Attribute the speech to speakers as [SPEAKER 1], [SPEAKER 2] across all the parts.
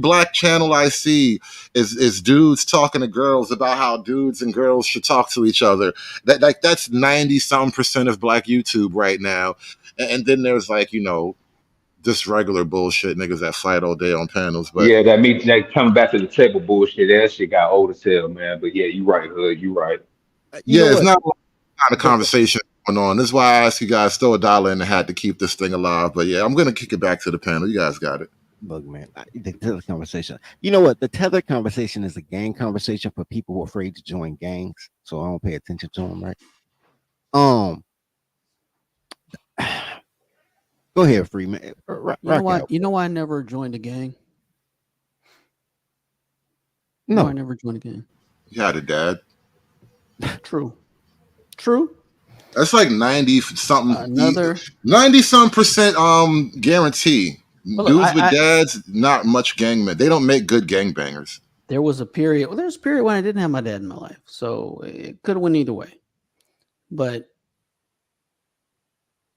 [SPEAKER 1] black channel I see is dudes talking to girls about how dudes and girls should talk to each other. That's 90% of black YouTube right now. And then there's like, just regular bullshit niggas that fight all day on panels. But
[SPEAKER 2] Yeah, that means that coming back to the table bullshit. That shit got old as hell, man. But yeah, you right, Hood. You right.
[SPEAKER 3] You know
[SPEAKER 1] yeah, it's
[SPEAKER 3] what?
[SPEAKER 1] not a lot of conversation going on. This is why I ask you guys throw a dollar in the hat to keep this thing alive. But yeah, I'm gonna kick it back to the panel. You guys got it.
[SPEAKER 3] Look, man, the tether conversation. You know what? The tether conversation is a gang conversation for people who are afraid to join gangs, so I don't pay attention to them, right? Um, go ahead, Freeman. Rock out.
[SPEAKER 4] You know why I never joined a gang?
[SPEAKER 3] No,
[SPEAKER 4] I never joined a gang.
[SPEAKER 1] You had it, Dad.
[SPEAKER 4] True.
[SPEAKER 1] That's like 90 something,
[SPEAKER 4] Another
[SPEAKER 1] 90 some percent guarantee.
[SPEAKER 4] Well,
[SPEAKER 1] Dudes with dads, not much gangmen. They don't make good gangbangers.
[SPEAKER 4] there was a period. Well, there's a period when I didn't have my dad in my life, so it could have went either way. But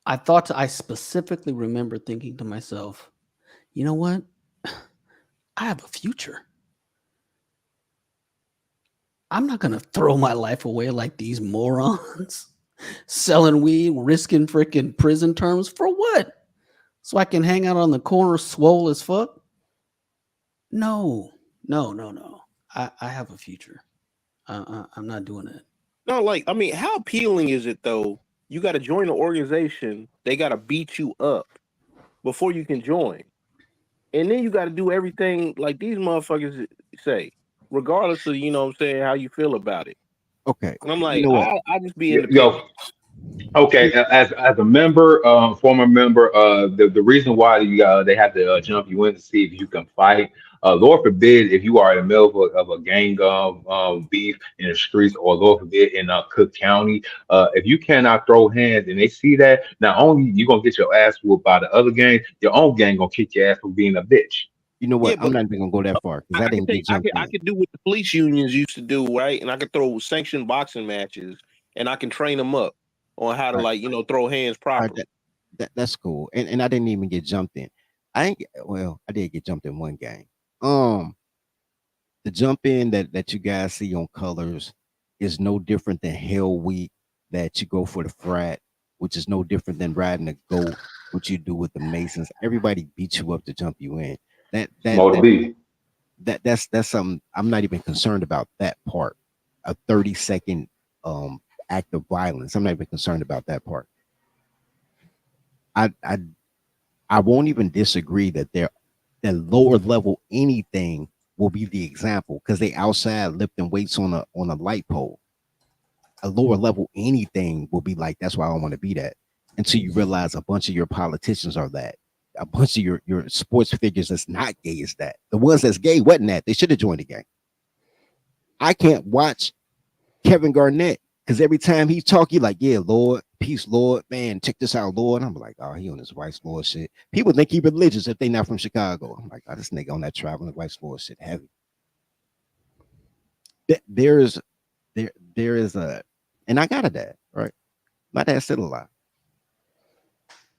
[SPEAKER 4] I specifically remember thinking to myself, you know what? I have a future. I'm not gonna throw my life away like these morons selling weed, risking freaking prison terms for what? So I can hang out on the corner swole as fuck? No. I have a future. I'm not doing it.
[SPEAKER 5] No, like, I mean, how appealing is it though? You got to join an organization. They got to beat you up before you can join. And then you got to do everything like these motherfuckers say, regardless of, you know what I'm saying, how you feel about it.
[SPEAKER 3] Okay.
[SPEAKER 5] And I'm like,
[SPEAKER 3] You know what?
[SPEAKER 5] I just be independent.
[SPEAKER 2] Okay, as a member, former member, the reason why they have to jump you in to see if you can fight. Lord forbid if you are in the middle of a gang beef in the streets, or Lord forbid in Cook County, if you cannot throw hands and they see that, not only you gonna get your ass whooped by the other gang, your own gang gonna kick your ass for being a bitch.
[SPEAKER 3] You know what?
[SPEAKER 5] Yeah,
[SPEAKER 3] I'm
[SPEAKER 5] but
[SPEAKER 3] not even gonna go that far because I didn't get jumped
[SPEAKER 5] I
[SPEAKER 3] in.
[SPEAKER 5] could do what the police unions used to do, right? And I could throw sanctioned boxing matches, and I can train them up on how to,
[SPEAKER 3] Right.
[SPEAKER 5] like, throw hands
[SPEAKER 3] All right,
[SPEAKER 5] properly.
[SPEAKER 3] that's cool. And I didn't even get jumped in. I did get jumped in one game. The jump in that you guys see on Colors is no different than Hell Week that you go for the frat, which is no different than riding a goat, what you do with the Masons. Everybody beats you up to jump you in. That that
[SPEAKER 2] Motor
[SPEAKER 3] that,
[SPEAKER 2] B.
[SPEAKER 3] that's something I'm not even concerned about that part. A 30-second act of violence. I'm not even concerned about that part. I I I won't even disagree that that lower level anything will be the example because they outside lifting weights on a light pole. A lower level anything will be like that's why I don't want to be that until you realize a bunch of your politicians are that. A bunch of your sports figures that's not gay is that. The ones that's gay wasn't that. They should have joined the gang. I can't watch Kevin Garnett because every time he talk, he like, yeah, Lord, peace, Lord, man, check this out, Lord. I'm like, oh, he on his wife's Lord shit. People think he religious if they not from Chicago. I'm like, oh, this nigga on that traveling wife's Lord shit heavy. There is a, and I got a dad, right? My dad's still alive.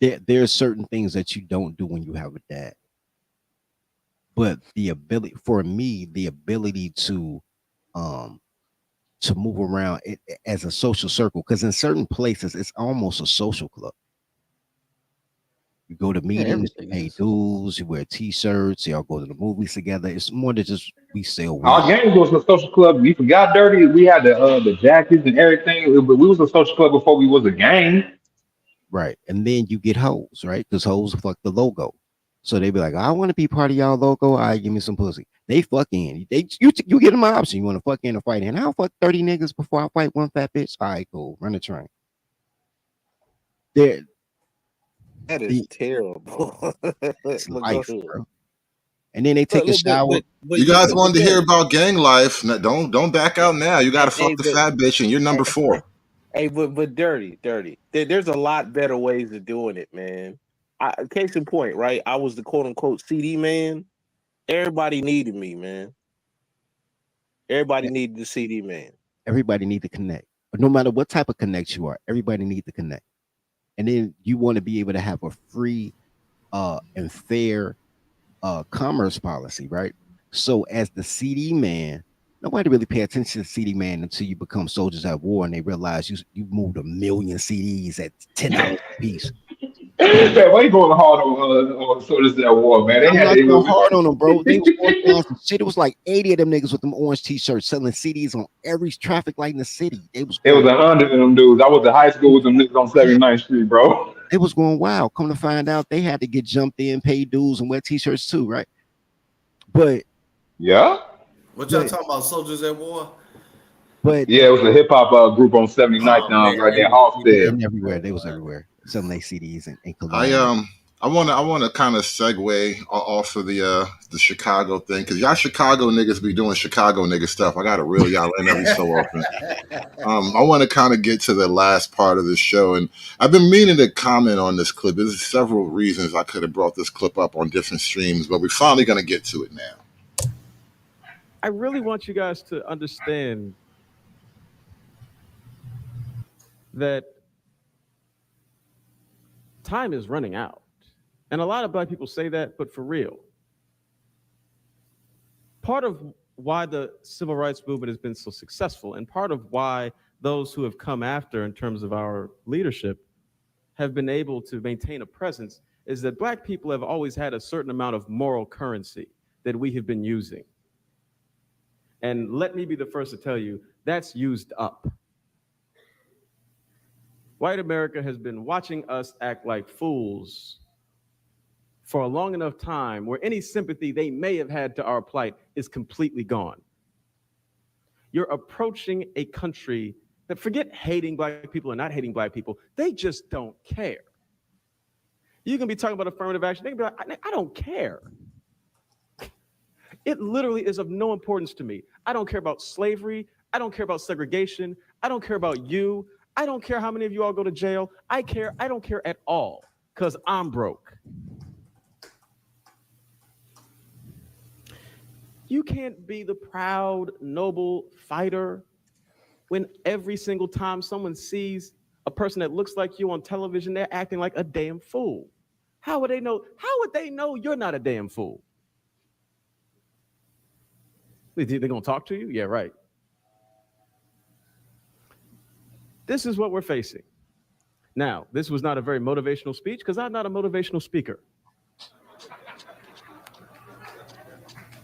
[SPEAKER 3] There's certain things that you don't do when you have a dad, but the ability for me, the ability um to move around it as a social circle, because in certain places it's almost a social club. You go to
[SPEAKER 4] Yeah,
[SPEAKER 3] meetings, you
[SPEAKER 4] everything
[SPEAKER 3] pay
[SPEAKER 4] is.
[SPEAKER 3] dues, you wear t-shirts, y'all go to the movies together. It's more than just we sell
[SPEAKER 2] Our
[SPEAKER 3] weed.
[SPEAKER 2] gang was a social club. You forgot dirty. We had the jackets and everything, but we was a social club before we was a gang.
[SPEAKER 3] Right. And then you get hoes, right? Because hoes fuck the logo. So they be like, I want to be part of y'all logo. I give me some pussy. They fuck in. You get them an option. You want to fuck in or fight in. I'll fuck 30 niggas before I fight one fat bitch. All right, cool. Run the train. There
[SPEAKER 5] That is
[SPEAKER 3] the
[SPEAKER 5] terrible.
[SPEAKER 3] it's
[SPEAKER 5] But go
[SPEAKER 3] life,
[SPEAKER 5] ahead.
[SPEAKER 3] bro. And then they take a
[SPEAKER 5] Look,
[SPEAKER 3] shower.
[SPEAKER 1] You
[SPEAKER 5] you
[SPEAKER 1] guys
[SPEAKER 5] know, but
[SPEAKER 1] wanted to hear
[SPEAKER 5] dirty.
[SPEAKER 1] about gang life. No, don't back out now. You got to
[SPEAKER 5] Hey,
[SPEAKER 1] fuck the fat bitch, and you're number four.
[SPEAKER 5] hey, but dirty. There's a lot better ways of doing it, man. Case in point, right? I was the quote unquote CD man. Everybody needed me, man. Everybody needed the CD man.
[SPEAKER 3] Everybody need to connect. But no matter what type of connect you are, everybody need to connect. And then you want to be able to have a free and fair commerce policy, right? So as the CD man, nobody really pay attention to CD man until you become soldiers at war and they realize you moved 1 million CDs at $10 a piece.
[SPEAKER 2] Man, why you going hard on Soldiers at War, man? They
[SPEAKER 3] I'm
[SPEAKER 2] had
[SPEAKER 3] not
[SPEAKER 2] it
[SPEAKER 3] going
[SPEAKER 2] was
[SPEAKER 3] hard on them, bro. They was going down some shit. It was like 80 of them niggas with them orange t-shirts selling CDs on every traffic light in the city. They was
[SPEAKER 2] it was
[SPEAKER 3] going,
[SPEAKER 2] 100 of them dudes. I was in high school with them niggas on 79th Street, bro.
[SPEAKER 3] it was going wild. Come to find out, they had to get jumped in, pay dues, and wear t-shirts too, right? But
[SPEAKER 2] Yeah.
[SPEAKER 6] What y'all talking about? Soldiers at War?
[SPEAKER 3] But
[SPEAKER 2] Yeah, it was a hip hop group on 79th right there, Halstead.
[SPEAKER 3] and everywhere, they was everywhere selling their CDs and
[SPEAKER 1] I
[SPEAKER 3] cologne.
[SPEAKER 1] I want to kind of segue off of the Chicago thing, because y'all Chicago niggas be doing Chicago nigga stuff. I gotta reel y'all in every so often. I want to kind of get to the last part of the show, and I've been meaning to comment on this clip. There's several reasons I could have brought this clip up on different streams, but we're finally gonna get to it now.
[SPEAKER 7] I really want you guys to understand that time is running out. And a lot of black people say that, but for real. Part of why the civil rights movement has been so successful, and part of why those who have come after in terms of our leadership have been able to maintain a presence, is that black people have always had a certain amount of moral currency that we have been using. And let me be the first to tell you, that's used up. White America has been watching us act like fools for a long enough time where any sympathy they may have had to our plight is completely gone. You're approaching a country that, forget hating black people or not hating black people, they just don't care. You can be talking about affirmative action, they can be like, I don't care. It literally is of no importance to me. I don't care about slavery. I don't care about segregation. I don't care about you. I don't care how many of you all go to jail. I don't care at all, because I'm broke. You can't be the proud, noble fighter when every single time someone sees a person that looks like you on television, they're acting like a damn fool. How would they know? How would they know you're not a damn fool? They're gonna talk to you? Yeah, right. This is what we're facing. Now, this was not a very motivational speech because I'm not a motivational speaker.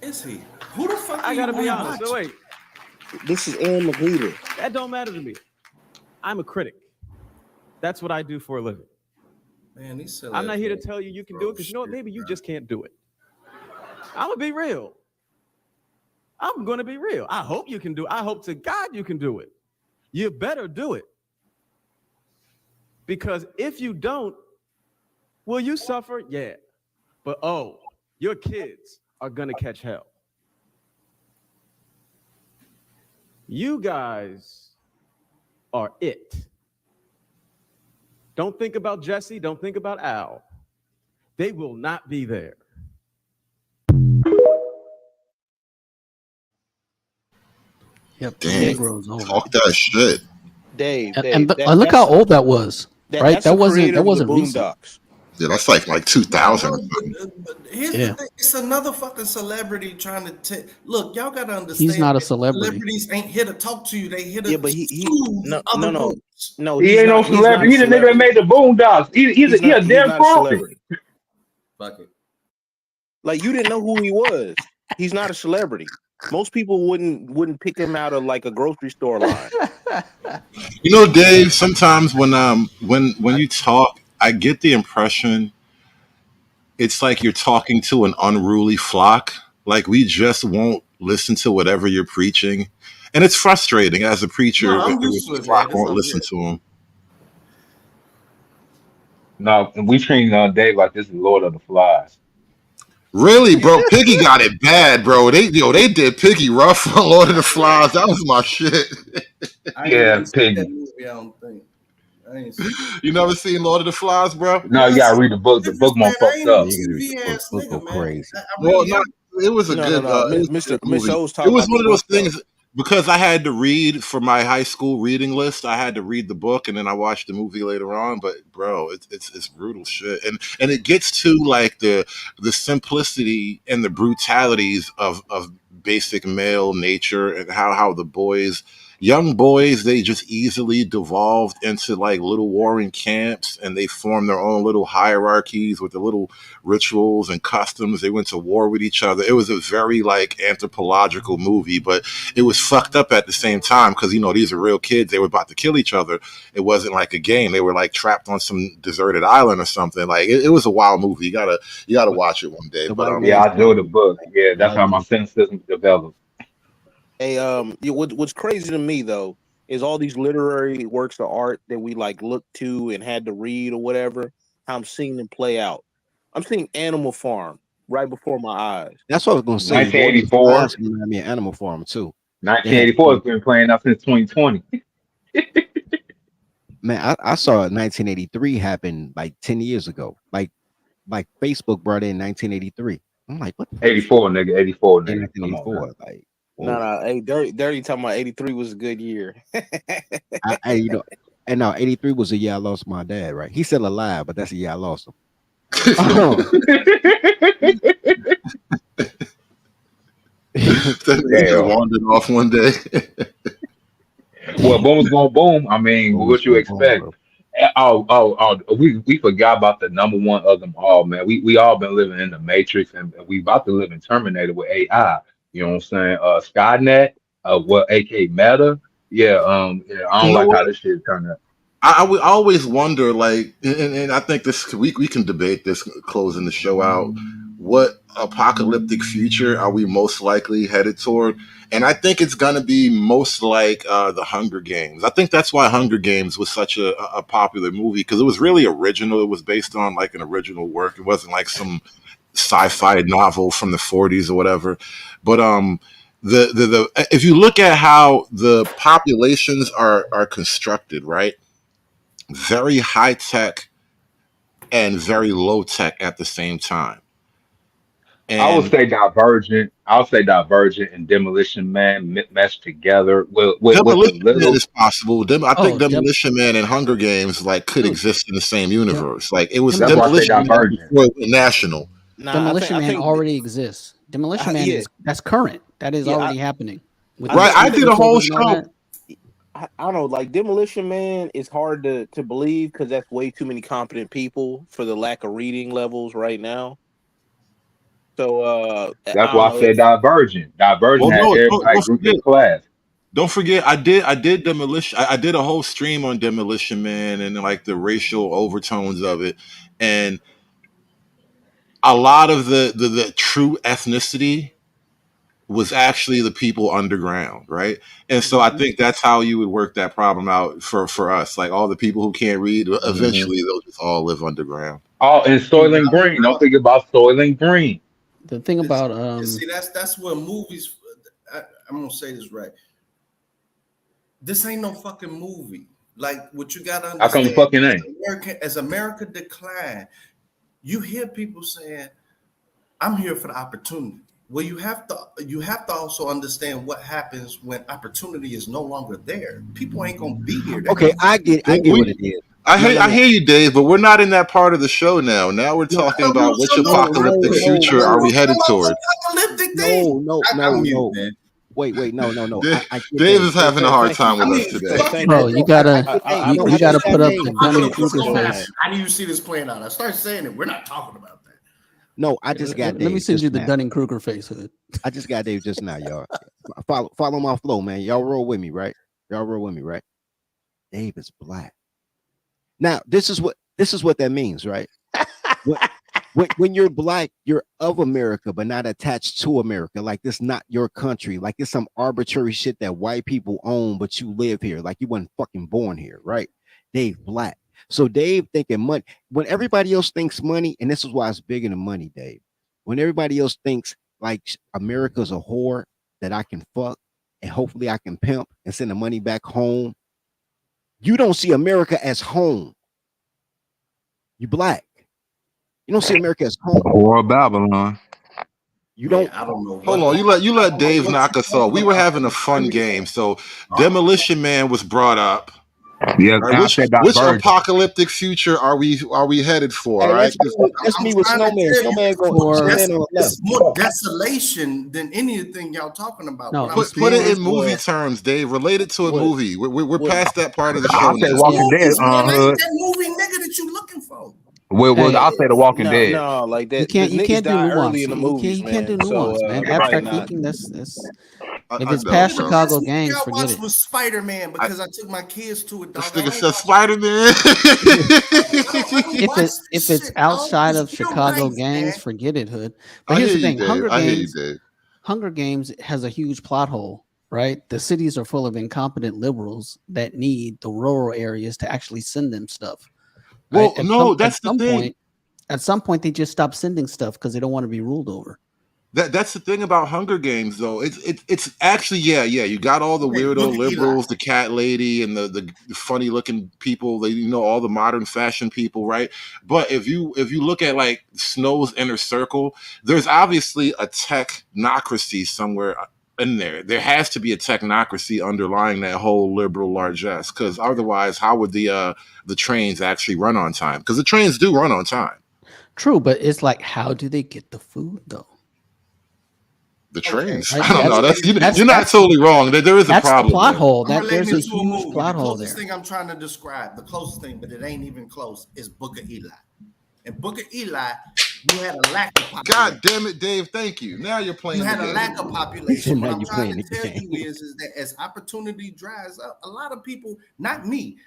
[SPEAKER 6] Is he? Who the fuck?
[SPEAKER 7] I gotta be honest. So wait,
[SPEAKER 5] This is Aaron Magruder.
[SPEAKER 7] that don't matter to me. I'm a critic. That's what I do for a living.
[SPEAKER 6] Man, he's
[SPEAKER 7] I'm not here to tell you you can do it, because you know what? Maybe you just can't do it. I'm gonna be real. I'm gonna be real. I hope you can do it. I hope to God you can do it. You better do it. Because if you don't, will you suffer? Yeah. But oh, your kids are gonna catch hell. You guys are it. Don't think about Jesse. Don't think about Al. They will not be there.
[SPEAKER 4] Yep.
[SPEAKER 1] Damn.
[SPEAKER 4] Negroes over.
[SPEAKER 1] Talk that shit.
[SPEAKER 5] Dave.
[SPEAKER 4] And look how old that was, right? That wasn't recent.
[SPEAKER 5] Boondocks.
[SPEAKER 1] Yeah, that's like 2000 or something.
[SPEAKER 6] But here's the thing. It's another fucking celebrity trying to take. Look, y'all gotta understand.
[SPEAKER 4] He's not a celebrity.
[SPEAKER 6] Celebrities ain't here to talk to you. They here to
[SPEAKER 5] Yeah, but he
[SPEAKER 6] soothe other groups.
[SPEAKER 5] no.
[SPEAKER 2] He ain't no celebrity. He's the nigga that made the Boondocks. He's a damn celebrity.
[SPEAKER 6] Fuck it.
[SPEAKER 5] Like, you didn't know who he was. He's not a celebrity. Most people wouldn't pick him out of like a grocery store line.
[SPEAKER 1] You know, Dave, sometimes when you talk, I get the impression it's like you're talking to an unruly flock. Like, we just won't listen to whatever you're preaching. And it's frustrating as a preacher if the flock won't listen to him.
[SPEAKER 2] No, and we treat Dave like this is Lord of the Flies.
[SPEAKER 1] Really, bro? Piggy got it bad, bro. They did Piggy rough on Lord of the Flies. That was my shit.
[SPEAKER 2] Yeah, Piggy.
[SPEAKER 6] That movie, I don't think. I ain't seen it.
[SPEAKER 1] You never seen Lord of the Flies, bro?
[SPEAKER 2] No, you gotta read the book. The book more fucked up.
[SPEAKER 1] Well, no, it was a good.
[SPEAKER 5] Mr.
[SPEAKER 1] Movie.
[SPEAKER 5] O's
[SPEAKER 1] It
[SPEAKER 5] talking
[SPEAKER 1] was
[SPEAKER 5] about
[SPEAKER 1] one of
[SPEAKER 5] the
[SPEAKER 1] those
[SPEAKER 5] book,
[SPEAKER 1] things. because I had to read for my high school reading list. I had to read the book, and then I watched the movie later on. But bro, it's brutal shit, and it gets to like the simplicity and the brutalities of basic male nature, and how the boys, young boys, they just easily devolved into like little warring camps, and they formed their own little hierarchies with the little rituals and customs. They went to war with each other. It was a very like anthropological movie, but it was fucked up at the same time because these are real kids. They were about to kill each other. It wasn't like a game. They were like trapped on some deserted island or something. Like it was a wild movie. You gotta watch it one day.
[SPEAKER 3] The
[SPEAKER 1] But
[SPEAKER 3] white
[SPEAKER 2] Yeah,
[SPEAKER 3] man's
[SPEAKER 2] I know the book. Yeah,
[SPEAKER 3] the
[SPEAKER 2] that's
[SPEAKER 3] white
[SPEAKER 2] how my
[SPEAKER 3] man.
[SPEAKER 2] cynicism developed.
[SPEAKER 5] Hey, what's crazy to me though is all these literary works of art that we like looked to and had to read or whatever. How I'm seeing them play out. I'm seeing Animal Farm right before my eyes.
[SPEAKER 3] That's what I was gonna say. Lord of the
[SPEAKER 2] 1984.
[SPEAKER 3] Flies remind me of Animal Farm too. They had
[SPEAKER 2] 1984 has been playing out since 2020.
[SPEAKER 3] man. I saw 1983 happen like 10 years ago. Like Facebook brought in 1983. I'm like, what the fuck?
[SPEAKER 2] 84, nigga. 84,
[SPEAKER 3] In
[SPEAKER 2] nigga. Come on, man.
[SPEAKER 3] 1984, like,
[SPEAKER 5] No,
[SPEAKER 3] whoa.
[SPEAKER 5] no, hey, Dirty talking about 83 was a good year.
[SPEAKER 3] And now 83 was the year I lost my dad. Right? He's still alive, but that's the year I lost him. Oh,
[SPEAKER 1] that nigga just
[SPEAKER 2] Damn.
[SPEAKER 1] wandered off one day.
[SPEAKER 2] Well, boom's gonna boom. I mean,
[SPEAKER 3] boom,
[SPEAKER 2] what you
[SPEAKER 3] boom, boom,
[SPEAKER 2] expect?
[SPEAKER 3] bro.
[SPEAKER 2] We forgot about the number one of them all, man. We all been living in the Matrix, and we about to live in Terminator with AI. You know what I'm saying? Skynet, what AK Meta. Yeah, yeah, I
[SPEAKER 1] You
[SPEAKER 2] don't
[SPEAKER 1] know
[SPEAKER 2] like
[SPEAKER 1] what?
[SPEAKER 2] how this shit turned out.
[SPEAKER 1] I would always wonder, like, and I think this we can debate this closing the show out. What apocalyptic future are we most likely headed toward? And I think it's gonna be most like the Hunger Games. I think that's why Hunger Games was such a popular movie because it was really original. It was based on like an original work. It wasn't like some sci-fi novel from the 40s or whatever. But the if you look at how the populations are constructed, right? Very high tech and very low tech at the same time.
[SPEAKER 2] I would
[SPEAKER 1] And
[SPEAKER 2] say Divergent. I would say Divergent and Demolition Man meshed together with the
[SPEAKER 1] Demolition Man
[SPEAKER 2] little.
[SPEAKER 1] is possible. I think
[SPEAKER 4] Oh,
[SPEAKER 1] Demolition Man and Hunger Games like could
[SPEAKER 4] dude,
[SPEAKER 1] exist in the same
[SPEAKER 4] Dem-
[SPEAKER 1] universe. Like it was
[SPEAKER 2] That's why I say
[SPEAKER 1] Demolition
[SPEAKER 4] Demolition
[SPEAKER 1] Man
[SPEAKER 4] Man,
[SPEAKER 2] Divergent.
[SPEAKER 1] before it went national.
[SPEAKER 5] Nah,
[SPEAKER 4] Demolition
[SPEAKER 5] I
[SPEAKER 4] Man
[SPEAKER 5] think,
[SPEAKER 4] already exists. Demolition Man
[SPEAKER 5] yeah,
[SPEAKER 4] that's current. That is
[SPEAKER 5] yeah.
[SPEAKER 4] already happening with
[SPEAKER 5] I
[SPEAKER 4] the
[SPEAKER 1] Right.
[SPEAKER 5] think,
[SPEAKER 1] I
[SPEAKER 5] I
[SPEAKER 1] did
[SPEAKER 5] think,
[SPEAKER 1] a whole
[SPEAKER 4] spacovers and all
[SPEAKER 1] show.
[SPEAKER 4] that.
[SPEAKER 5] I don't know. Like Demolition Man is hard to believe because that's way too many competent people for the lack of reading levels right now. So
[SPEAKER 2] That's
[SPEAKER 5] I don't
[SPEAKER 2] why I
[SPEAKER 5] know.
[SPEAKER 2] said Divergent.
[SPEAKER 1] Well,
[SPEAKER 2] Divergent had
[SPEAKER 1] no,
[SPEAKER 2] everybody
[SPEAKER 1] don't
[SPEAKER 2] grouped
[SPEAKER 1] forget.
[SPEAKER 2] in class.
[SPEAKER 1] Don't forget, I did Demolition. I did a whole stream on Demolition Man and like the racial overtones of it, and a lot of the true ethnicity was actually the people underground, right? And so I
[SPEAKER 4] Mhm.
[SPEAKER 1] think that's how you would work that problem out for us. Like all the people who can't read,
[SPEAKER 2] Hmm.
[SPEAKER 1] eventually they'll just all live underground.
[SPEAKER 2] Oh, and Soylent Green. Don't think about Soylent Green.
[SPEAKER 4] The thing
[SPEAKER 6] It's-
[SPEAKER 4] about
[SPEAKER 6] see, that's where movies. I'm gonna say this right. This ain't no fucking movie. Like what you gotta
[SPEAKER 2] How come the
[SPEAKER 6] understand
[SPEAKER 2] fucking ain't?
[SPEAKER 6] as America decline, you hear people saying, "I'm here for the opportunity." Well, you have to also understand what happens when opportunity is no longer there. People ain't gonna be here. They're
[SPEAKER 3] Okay,
[SPEAKER 6] gonna
[SPEAKER 3] I get what it is. No, no,
[SPEAKER 1] I
[SPEAKER 3] no.
[SPEAKER 1] hear you, Dave, but we're not in that part of the show now. Now we're
[SPEAKER 3] No,
[SPEAKER 1] talking about which
[SPEAKER 3] no, no,
[SPEAKER 1] apocalyptic
[SPEAKER 3] no,
[SPEAKER 1] future are
[SPEAKER 3] no,
[SPEAKER 1] we headed toward.
[SPEAKER 6] apocalyptic
[SPEAKER 3] no,
[SPEAKER 6] thing.
[SPEAKER 3] no,
[SPEAKER 6] I'm
[SPEAKER 3] no,
[SPEAKER 6] mute,
[SPEAKER 3] no.
[SPEAKER 6] man.
[SPEAKER 3] Wait, no. I get
[SPEAKER 1] Dave
[SPEAKER 3] Dave.
[SPEAKER 1] is having a
[SPEAKER 5] Hey,
[SPEAKER 1] hard
[SPEAKER 5] thank you.
[SPEAKER 1] time with
[SPEAKER 6] I
[SPEAKER 1] us
[SPEAKER 6] mean,
[SPEAKER 1] today.
[SPEAKER 6] fuck
[SPEAKER 5] Thank
[SPEAKER 6] you.
[SPEAKER 4] bro,
[SPEAKER 5] you.
[SPEAKER 4] you
[SPEAKER 6] I
[SPEAKER 4] gotta
[SPEAKER 6] get
[SPEAKER 5] I,
[SPEAKER 6] Dave.
[SPEAKER 5] I
[SPEAKER 6] No,
[SPEAKER 4] you
[SPEAKER 6] I
[SPEAKER 4] gotta
[SPEAKER 6] just
[SPEAKER 4] put
[SPEAKER 6] got
[SPEAKER 4] up
[SPEAKER 6] Dave.
[SPEAKER 4] the
[SPEAKER 6] I
[SPEAKER 4] Dunning
[SPEAKER 6] mean,
[SPEAKER 4] Kruger
[SPEAKER 6] come on, man.
[SPEAKER 4] face.
[SPEAKER 6] How do you see this playing out? I start saying it. We're not talking about that.
[SPEAKER 3] No, I just got
[SPEAKER 4] Let me
[SPEAKER 3] Dave
[SPEAKER 4] send you
[SPEAKER 3] just
[SPEAKER 4] the
[SPEAKER 3] now.
[SPEAKER 4] Dunning Kruger face, Hood.
[SPEAKER 3] I just got Dave just now, y'all. Follow my flow, man. Y'all roll with me, right? Y'all roll with me, right? Dave is black. Now, this is what that means, right? When, when you're black, you're of America, but not attached to America. Like this not your country. Like it's some arbitrary shit that white people own, but you live here. Like you wasn't fucking born here, right? Dave black. So Dave thinking money. When everybody else thinks money, and this is why it's bigger than money, Dave. When everybody else thinks like America's a whore that I can fuck and hopefully I can pimp and send the money back home, you don't see America as home. You black. You don't see America as home.
[SPEAKER 2] Or Babylon.
[SPEAKER 3] You don't.
[SPEAKER 6] I don't know.
[SPEAKER 1] Hold on, you let Dave knock us off. We were having a fun game. So Demolition Man was brought up.
[SPEAKER 2] Yes,
[SPEAKER 1] All
[SPEAKER 2] and
[SPEAKER 1] right,
[SPEAKER 2] I said
[SPEAKER 1] which
[SPEAKER 2] Divergent.
[SPEAKER 1] apocalyptic future are we headed for?
[SPEAKER 3] Hey,
[SPEAKER 1] All right,
[SPEAKER 3] let's meet with
[SPEAKER 6] trying to
[SPEAKER 3] Snowman.
[SPEAKER 6] tell you,
[SPEAKER 3] Snowman going.
[SPEAKER 4] For-
[SPEAKER 3] Snowman on the left.
[SPEAKER 6] it's more desolation than anything y'all talking about.
[SPEAKER 4] No,
[SPEAKER 6] What I'm
[SPEAKER 4] it's
[SPEAKER 1] put it
[SPEAKER 6] saying
[SPEAKER 1] in movie terms, Dave. Relate it to a
[SPEAKER 5] What-
[SPEAKER 1] movie. We're
[SPEAKER 5] what-
[SPEAKER 1] past that part of the show
[SPEAKER 2] I'll say
[SPEAKER 1] now.
[SPEAKER 2] Walking Dead.
[SPEAKER 6] movies, man, ain't
[SPEAKER 2] Hood.
[SPEAKER 6] that movie nigga that you looking for?
[SPEAKER 2] Well,
[SPEAKER 4] Hey,
[SPEAKER 2] I'll say The Walking Dead.
[SPEAKER 5] No, like that.
[SPEAKER 4] You can't
[SPEAKER 5] the
[SPEAKER 4] you
[SPEAKER 5] niggas
[SPEAKER 4] can't do
[SPEAKER 5] die
[SPEAKER 4] nuance.
[SPEAKER 5] early in the
[SPEAKER 4] You
[SPEAKER 5] movies,
[SPEAKER 4] can't, you can't do
[SPEAKER 5] man.
[SPEAKER 4] nuance,
[SPEAKER 5] So
[SPEAKER 4] man.
[SPEAKER 5] probably
[SPEAKER 4] Abstract
[SPEAKER 5] not.
[SPEAKER 4] thinking. That's if
[SPEAKER 1] I
[SPEAKER 4] it's
[SPEAKER 1] know,
[SPEAKER 4] past
[SPEAKER 1] bro.
[SPEAKER 4] Chicago
[SPEAKER 6] Last movie
[SPEAKER 4] gangs,
[SPEAKER 6] I
[SPEAKER 4] forget
[SPEAKER 6] watched
[SPEAKER 4] it.
[SPEAKER 6] was Spider-Man because I took my kids to it,
[SPEAKER 1] This
[SPEAKER 6] dog.
[SPEAKER 1] nigga said Spider-Man.
[SPEAKER 6] I don't
[SPEAKER 4] If
[SPEAKER 6] watch
[SPEAKER 4] it's
[SPEAKER 6] this
[SPEAKER 4] if it's
[SPEAKER 6] shit, dog.
[SPEAKER 4] outside
[SPEAKER 6] It's
[SPEAKER 4] of
[SPEAKER 6] real
[SPEAKER 4] Chicago
[SPEAKER 6] life,
[SPEAKER 4] gangs,
[SPEAKER 6] man.
[SPEAKER 4] forget it, hood. But
[SPEAKER 1] I
[SPEAKER 4] here's
[SPEAKER 1] hear
[SPEAKER 4] the
[SPEAKER 1] you,
[SPEAKER 4] thing:
[SPEAKER 1] Dave. I hear you, Dave.
[SPEAKER 4] Hunger Games has a huge plot hole, right? The cities are full of incompetent liberals that need the rural areas to actually send them stuff. Right?
[SPEAKER 1] Well, no, that's the thing.
[SPEAKER 4] At some point, they just stop sending stuff because they don't want to be ruled over.
[SPEAKER 1] That's the thing about Hunger Games, though. It's actually You got all the
[SPEAKER 6] Okay,
[SPEAKER 1] weirdo
[SPEAKER 6] look at
[SPEAKER 1] liberals, the cat lady, and the funny looking people. They all the modern fashion people, right? But if you look at like Snow's inner circle, there's obviously a technocracy somewhere in there. There has to be a technocracy underlying that whole liberal largesse, because otherwise, how would the trains actually run on time? Because the trains do run on time.
[SPEAKER 4] True, but it's like, how do they get the food though?
[SPEAKER 1] The trains.
[SPEAKER 4] Right?
[SPEAKER 1] I don't know. You're not
[SPEAKER 4] That's-
[SPEAKER 1] totally wrong. There is a
[SPEAKER 4] That's
[SPEAKER 1] problem.
[SPEAKER 4] the plot
[SPEAKER 1] there.
[SPEAKER 4] hole.
[SPEAKER 6] I'm
[SPEAKER 4] That
[SPEAKER 6] relating
[SPEAKER 4] there's a
[SPEAKER 6] it to a
[SPEAKER 4] huge
[SPEAKER 6] movie.
[SPEAKER 4] plot
[SPEAKER 6] The
[SPEAKER 4] hole
[SPEAKER 6] closest
[SPEAKER 4] there.
[SPEAKER 6] thing I'm trying to describe, the closest thing, but it ain't even close, is Book of Eli. In Book of Eli, you had a lack of population.
[SPEAKER 1] God damn it, Dave. Thank you. Now you're playing
[SPEAKER 6] You had
[SPEAKER 1] the
[SPEAKER 6] a
[SPEAKER 1] game.
[SPEAKER 6] lack of population.
[SPEAKER 3] Now
[SPEAKER 6] What I'm
[SPEAKER 3] you're
[SPEAKER 6] trying
[SPEAKER 3] playing
[SPEAKER 6] to
[SPEAKER 3] the
[SPEAKER 6] tell
[SPEAKER 3] game.
[SPEAKER 6] you is that as opportunity dries up, a lot of people, not me,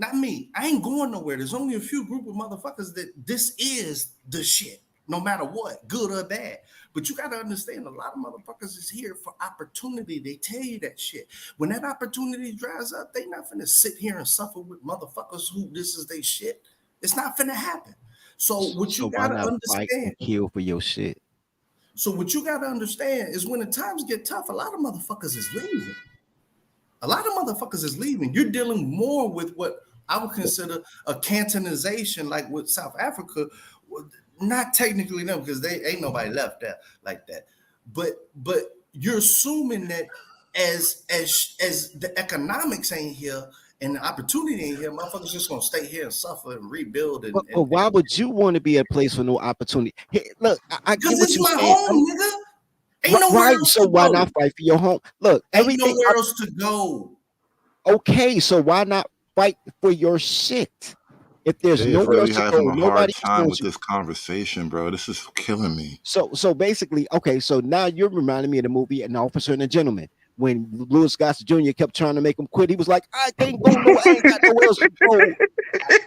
[SPEAKER 6] I ain't going nowhere. There's only a few group of motherfuckers that this is the shit, no matter what, good or bad. But you got to understand, a lot of motherfuckers is here for opportunity. They tell you that shit. When that opportunity dries up, they not finna sit here and suffer with motherfuckers who this is their shit. It's not finna happen. So what you
[SPEAKER 3] why
[SPEAKER 6] got to
[SPEAKER 3] not fight
[SPEAKER 6] understand.
[SPEAKER 3] and kill for your shit?
[SPEAKER 6] So what you got to understand is when the times get tough, a lot of motherfuckers is leaving. You're dealing more with what I would consider a cantonization, like with South Africa. Not technically them, because they ain't nobody left there like that. But you're assuming that as the economics ain't here and the opportunity ain't here, motherfuckers just gonna stay here and suffer and rebuild.
[SPEAKER 3] But why would you want to be a place with no opportunity? Hey, look, I get
[SPEAKER 6] Because
[SPEAKER 3] what
[SPEAKER 6] it's
[SPEAKER 3] you're
[SPEAKER 6] my
[SPEAKER 3] saying.
[SPEAKER 6] home, nigga. Ain't nowhere
[SPEAKER 3] Right,
[SPEAKER 6] else
[SPEAKER 3] so
[SPEAKER 6] to
[SPEAKER 3] why
[SPEAKER 6] go.
[SPEAKER 3] not fight for your home? Look,
[SPEAKER 6] Ain't
[SPEAKER 3] everything.
[SPEAKER 6] nowhere else to go.
[SPEAKER 3] Okay, so why not fight for your shit? If there's
[SPEAKER 1] Dave's
[SPEAKER 3] nowhere
[SPEAKER 1] really
[SPEAKER 3] else to
[SPEAKER 1] having
[SPEAKER 3] go,
[SPEAKER 1] a hard
[SPEAKER 3] nobody
[SPEAKER 1] time
[SPEAKER 3] wants
[SPEAKER 1] with
[SPEAKER 3] you.
[SPEAKER 1] this conversation, bro. This is killing me.
[SPEAKER 3] So basically, okay, so now you're reminding me of the movie An Officer and a Gentleman. When Louis Gossett Jr. kept trying to make him quit, he was like, I can't go nowhere, I ain't got nowhere else to go.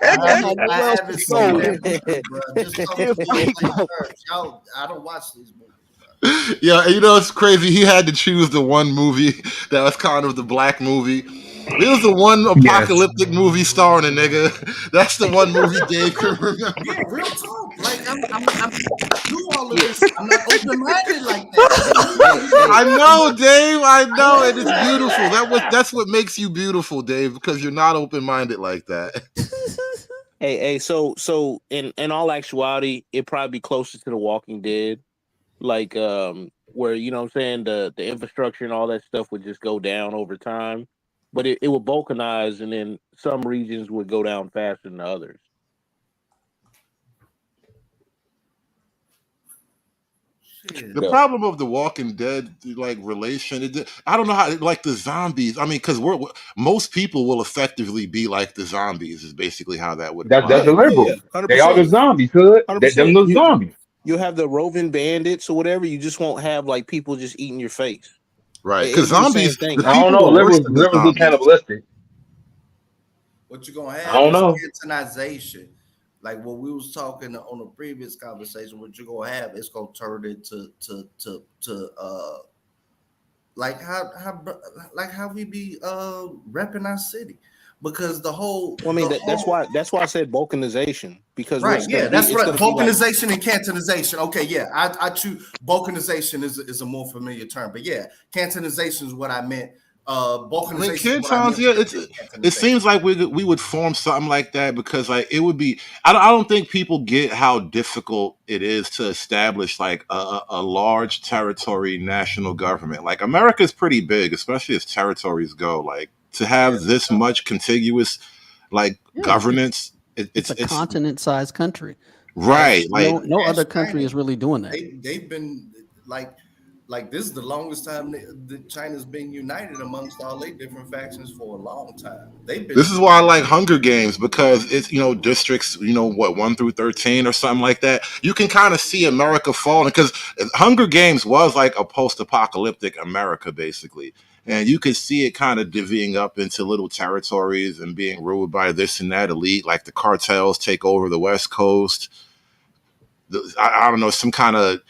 [SPEAKER 6] I haven't seen that movie, bro. Just talk to me in plain terms. Y'all, I don't watch these movies.
[SPEAKER 1] Yeah, it's crazy. He had to choose the one movie that was kind of the black movie. It was the one apocalyptic movie starring a nigga. That's the one movie Dave can remember.
[SPEAKER 6] Yeah, real talk. Like I'm do all of this. I'm not open-minded like that.
[SPEAKER 1] I know, Dave. I know, and it's beautiful. That's what makes you beautiful, Dave, because you're not open-minded like that.
[SPEAKER 5] Hey, so in all actuality, it probably be closer to The Walking Dead, like where you know what I'm saying the infrastructure and all that stuff would just go down over time, but it would balkanize, and then some regions would go down faster than others.
[SPEAKER 1] The problem of the Walking Dead like relation, I don't know how like the zombies. I mean, because most people will effectively be like the zombies. Is basically how that would apply.
[SPEAKER 2] That's the liberals.
[SPEAKER 5] 100%.
[SPEAKER 2] They are the zombies, hood. Them the zombies.
[SPEAKER 5] You have the roving bandits or whatever. You just won't have like people just eating your face.
[SPEAKER 1] Right, because
[SPEAKER 5] It'll be the
[SPEAKER 1] zombies,
[SPEAKER 5] same
[SPEAKER 1] the
[SPEAKER 5] thing.
[SPEAKER 2] I don't
[SPEAKER 1] people
[SPEAKER 2] know.
[SPEAKER 1] are worse
[SPEAKER 2] Liberals
[SPEAKER 1] than the
[SPEAKER 2] look
[SPEAKER 1] zombies.
[SPEAKER 2] cannibalistic.
[SPEAKER 6] What you're gonna
[SPEAKER 2] I
[SPEAKER 6] have
[SPEAKER 2] don't
[SPEAKER 6] is
[SPEAKER 2] know.
[SPEAKER 6] cantonization. Like what we was talking on the previous conversation, what you're gonna have is gonna turn into like how we be repping our city. Because the whole
[SPEAKER 5] Well, I mean that's why I said balkanization, because
[SPEAKER 6] right, yeah, that's
[SPEAKER 5] it's
[SPEAKER 6] right.
[SPEAKER 5] gonna be like,
[SPEAKER 6] Balkanization and cantonization. Okay, yeah, I choose balkanization is a more familiar term, but yeah, cantonization is what I meant
[SPEAKER 1] I mean,
[SPEAKER 6] balkanization.
[SPEAKER 1] kid
[SPEAKER 6] What I
[SPEAKER 1] times, yeah.
[SPEAKER 6] mentioned.
[SPEAKER 1] It seems like we would form something like that because like it would be. I don't think people get how difficult it is to establish like a large territory national government. Like America's pretty big, especially as territories go. Like to have
[SPEAKER 6] Yes,
[SPEAKER 1] this much contiguous like
[SPEAKER 4] Yeah,
[SPEAKER 1] governance,
[SPEAKER 4] it's a
[SPEAKER 1] it's
[SPEAKER 4] continent-sized country.
[SPEAKER 1] right. Like
[SPEAKER 4] No other
[SPEAKER 6] ask
[SPEAKER 4] country
[SPEAKER 6] China.
[SPEAKER 4] is really doing that.
[SPEAKER 6] They've been like this is the longest time that China's been united amongst all their different factions for a long time. They've
[SPEAKER 1] this
[SPEAKER 6] been
[SPEAKER 1] is why I like Hunger Games because it's districts what 1 through 13 or something like that. You can kind of see America falling because Hunger Games was like a post-apocalyptic America basically, and you could see it kind of divvying up into little territories and being ruled by this and that elite. Like the cartels take over the West Coast. I don't know, some kind of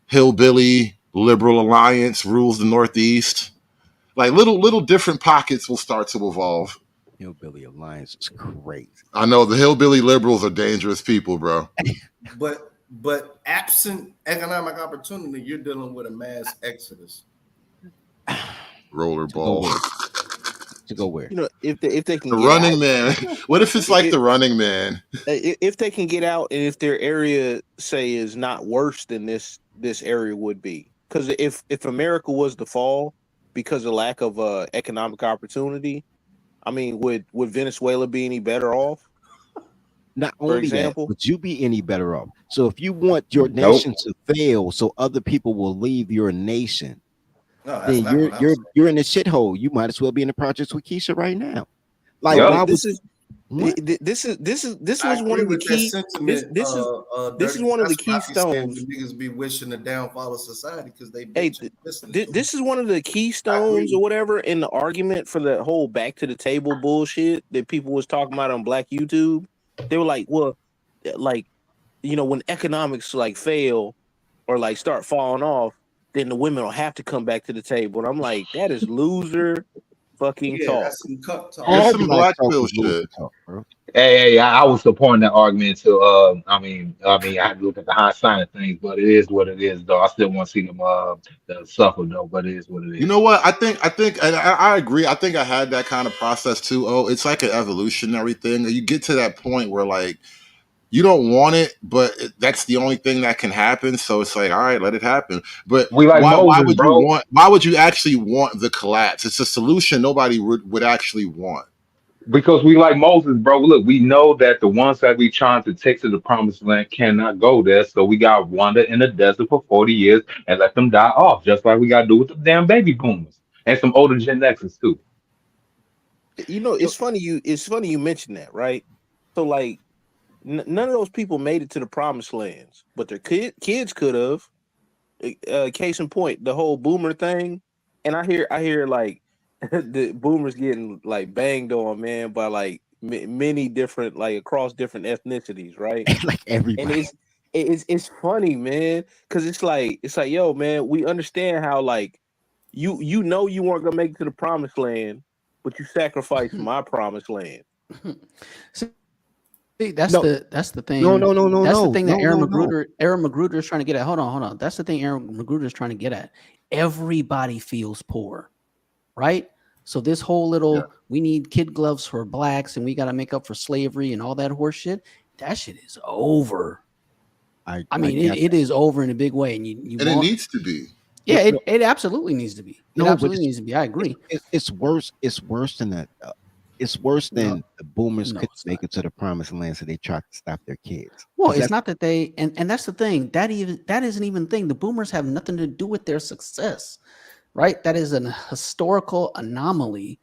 [SPEAKER 1] hillbilly liberal alliance rules the Northeast. Like little different pockets will start to evolve.
[SPEAKER 3] Hillbilly Alliance is crazy.
[SPEAKER 1] I know the hillbilly liberals are dangerous people, bro.
[SPEAKER 6] but absent economic opportunity, you're dealing with a mass exodus.
[SPEAKER 1] Rollerball.
[SPEAKER 3] To go where?
[SPEAKER 5] If they can
[SPEAKER 1] The
[SPEAKER 5] get
[SPEAKER 1] Running
[SPEAKER 5] out,
[SPEAKER 1] Man. What if it's like the Running Man?
[SPEAKER 5] if they can get out, and if their area say is not worse than this area would be, because if America was to fall because of lack of economic opportunity, I mean, would Venezuela be any better off?
[SPEAKER 3] Not
[SPEAKER 5] For
[SPEAKER 3] only
[SPEAKER 5] example?
[SPEAKER 3] that, would you be any better off? So if you want your
[SPEAKER 2] Nope.
[SPEAKER 3] nation to fail, so other people will leave your nation,
[SPEAKER 6] No, that's
[SPEAKER 3] then
[SPEAKER 6] not what I'm saying.
[SPEAKER 3] you're in the shithole. You might as well be in the projects with Keisha right now. Like,
[SPEAKER 2] Yep.
[SPEAKER 3] why would
[SPEAKER 5] This is
[SPEAKER 3] what?
[SPEAKER 5] this
[SPEAKER 6] I
[SPEAKER 5] was one
[SPEAKER 6] agree
[SPEAKER 5] of the
[SPEAKER 6] with that
[SPEAKER 5] key.
[SPEAKER 6] sentiment.
[SPEAKER 5] This is
[SPEAKER 6] Dirty.
[SPEAKER 5] one of the
[SPEAKER 6] That's what I be saying
[SPEAKER 5] keystones.
[SPEAKER 6] when niggas be wishing the downfall of society because they
[SPEAKER 5] Hey,
[SPEAKER 6] bitch and listen.
[SPEAKER 5] this is one of the keystones or whatever in the argument for the whole back to the table bullshit that people was talking about on Black YouTube. They were like, well, like, when economics like fail or like start falling off, then the women will have to come back to the table. And I'm like, that is loser fucking
[SPEAKER 6] Yeah,
[SPEAKER 5] talk.
[SPEAKER 6] that's some cup talk.
[SPEAKER 1] It's
[SPEAKER 3] All
[SPEAKER 1] some
[SPEAKER 3] black
[SPEAKER 1] black
[SPEAKER 3] talk
[SPEAKER 1] pill
[SPEAKER 3] is loser
[SPEAKER 1] shit.
[SPEAKER 3] talk, bro.
[SPEAKER 2] Hey, I was supporting that argument too. I mean, I had to look at the high side of things, but it is what it is, though. I still want to see them suffer, though. But it is what it
[SPEAKER 1] You
[SPEAKER 2] is.
[SPEAKER 1] know what? I think I agree. I think I had that kind of process too. Oh, it's like an evolutionary thing. You get to that point where like you don't want it, but that's the only thing that can happen. So it's like, all right, let it happen. But
[SPEAKER 2] We like
[SPEAKER 1] why
[SPEAKER 2] Moses,
[SPEAKER 1] would you
[SPEAKER 2] bro,
[SPEAKER 1] want? Why would you actually want the collapse? It's a solution nobody would actually want.
[SPEAKER 2] because we like Moses, bro. Look, we know that the ones that we trying to take to the promised land cannot go there, so we got to wander in the desert for 40 years and let them die off, just like we got to do with the damn baby boomers and some older Gen Xers too.
[SPEAKER 5] It's funny you mentioned that, right? So like none of those people made it to the promised lands, but their kids could have. Case in point, the whole boomer thing, and I hear like the boomers getting like banged on, man, by like many different, like across different ethnicities, right?
[SPEAKER 3] Like
[SPEAKER 5] And
[SPEAKER 3] everybody.
[SPEAKER 5] it's funny, man, because it's like yo, man, we understand how like you weren't gonna make it to the promised land, but you sacrificed my promised land.
[SPEAKER 4] See, that's
[SPEAKER 3] No,
[SPEAKER 4] the thing.
[SPEAKER 3] no,
[SPEAKER 4] That's the thing that Aaron
[SPEAKER 3] no.
[SPEAKER 4] Magruder is trying to get at. Hold on. That's the thing Aaron Magruder is trying to get at. Everybody feels poor, right? So this whole little we need kid gloves for blacks and we got to make up for slavery and all that horse shit. That shit is over. I mean, it is over in a big way, and
[SPEAKER 1] And it needs to be.
[SPEAKER 4] Yeah, it absolutely needs to be. It absolutely needs to be. I agree.
[SPEAKER 3] It's worse. It's worse than that. It's worse than the boomers could make it to the promised land, so they try to stop their kids.
[SPEAKER 4] Well, it's not that they and that's the thing. That isn't even the thing. The boomers have nothing to do with their success, right? That is an historical anomaly,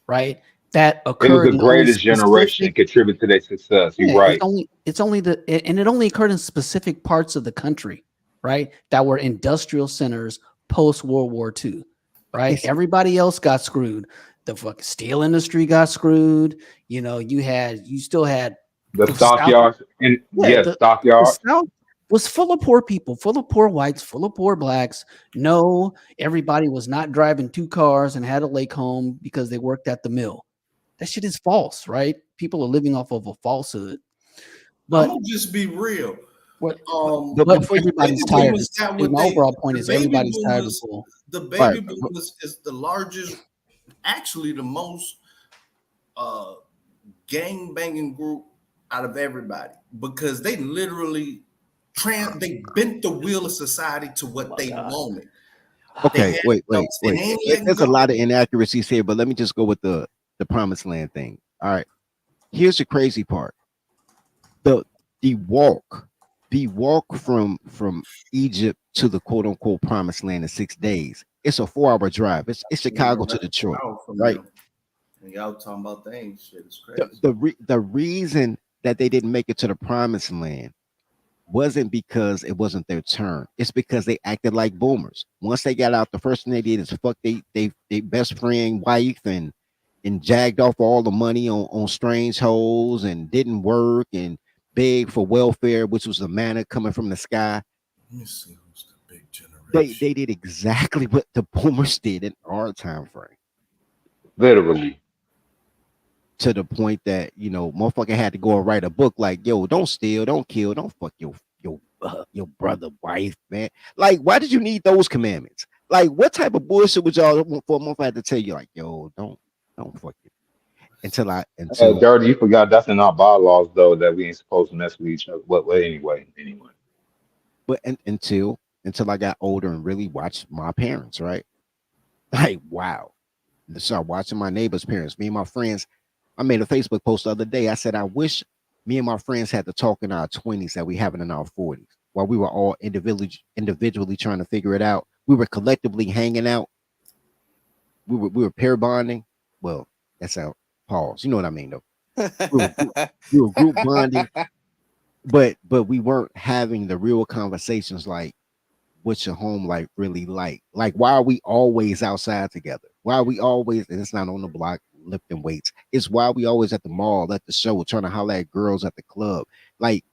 [SPEAKER 4] right? That occurred.
[SPEAKER 2] It was the greatest generation that contributed to their success. You're right.
[SPEAKER 4] It's only it only occurred in specific parts of the country, right? That were industrial centers post World War II, right? Everybody else got screwed. The fucking steel industry got screwed. You still had
[SPEAKER 2] the stockyards and stockyards.
[SPEAKER 4] The South was full of poor people, full of poor whites, full of poor blacks. No, everybody was not driving 2 cars and had a lake home because they worked at the mill. That shit is false, right? People are living off of a falsehood. But
[SPEAKER 6] I'm gonna just be real.
[SPEAKER 4] But everybody's tired. My overall point is everybody's tired of bull.
[SPEAKER 6] The baby boomers is the largest actually the most gang banging group out of everybody because they literally they bent the wheel of society to what they wanted. They
[SPEAKER 3] Okay,
[SPEAKER 6] had
[SPEAKER 3] wait.
[SPEAKER 6] adults, and they ain't letting
[SPEAKER 3] There's a
[SPEAKER 6] go.
[SPEAKER 3] lot of inaccuracies here, but let me just go with the promised land thing. All right. Here's the crazy part. The the walk, the walk from Egypt to the quote unquote promised land in 6 days. It's a 4 hour drive. It's
[SPEAKER 6] Yeah,
[SPEAKER 3] Chicago to
[SPEAKER 6] that's
[SPEAKER 3] Detroit,
[SPEAKER 6] out from
[SPEAKER 3] right?
[SPEAKER 6] them. And y'all talking about things, shit. It's
[SPEAKER 3] The
[SPEAKER 6] crazy.
[SPEAKER 3] the reason that they didn't make it to the promised land wasn't because it wasn't their turn. It's because they acted like boomers. Once they got out, the first thing they did is fuck they best friend wife and jagged off all the money on strange hoes and didn't work and begged for welfare, which was the manna coming from the sky.
[SPEAKER 6] Let me see who's the big
[SPEAKER 3] They
[SPEAKER 6] generation.
[SPEAKER 3] they did exactly what the boomers did in our time frame.
[SPEAKER 2] Literally.
[SPEAKER 3] To the point that motherfucker had to go and write a book like, yo, don't steal, don't kill, don't fuck your brother wife, man. Like, why did you need those commandments? Like, what type of bullshit would y'all for a month I had to tell you like, yo, don't fuck it until
[SPEAKER 2] Dirty, you forgot that's in our bylaws though that we ain't supposed to mess with each other. But anyway.
[SPEAKER 3] but until I got older and really watched my parents, right? Like, wow. And start watching my neighbors' parents, me and my friends. I made a Facebook post the other day. I said, I wish me and my friends had the talk in our 20s that we haven't in our 40s, while we were all individually trying to figure it out. We were collectively hanging out. We were pair bonding. Well, that's how pause. You know what I mean, though. We were group bonding, but we weren't having the real conversations like what's your home life really like? Like, why are we always outside together? Why are we always, and it's not on the block lifting weights, it's why we always at the mall, at the show, trying to holler at girls at the club. Like,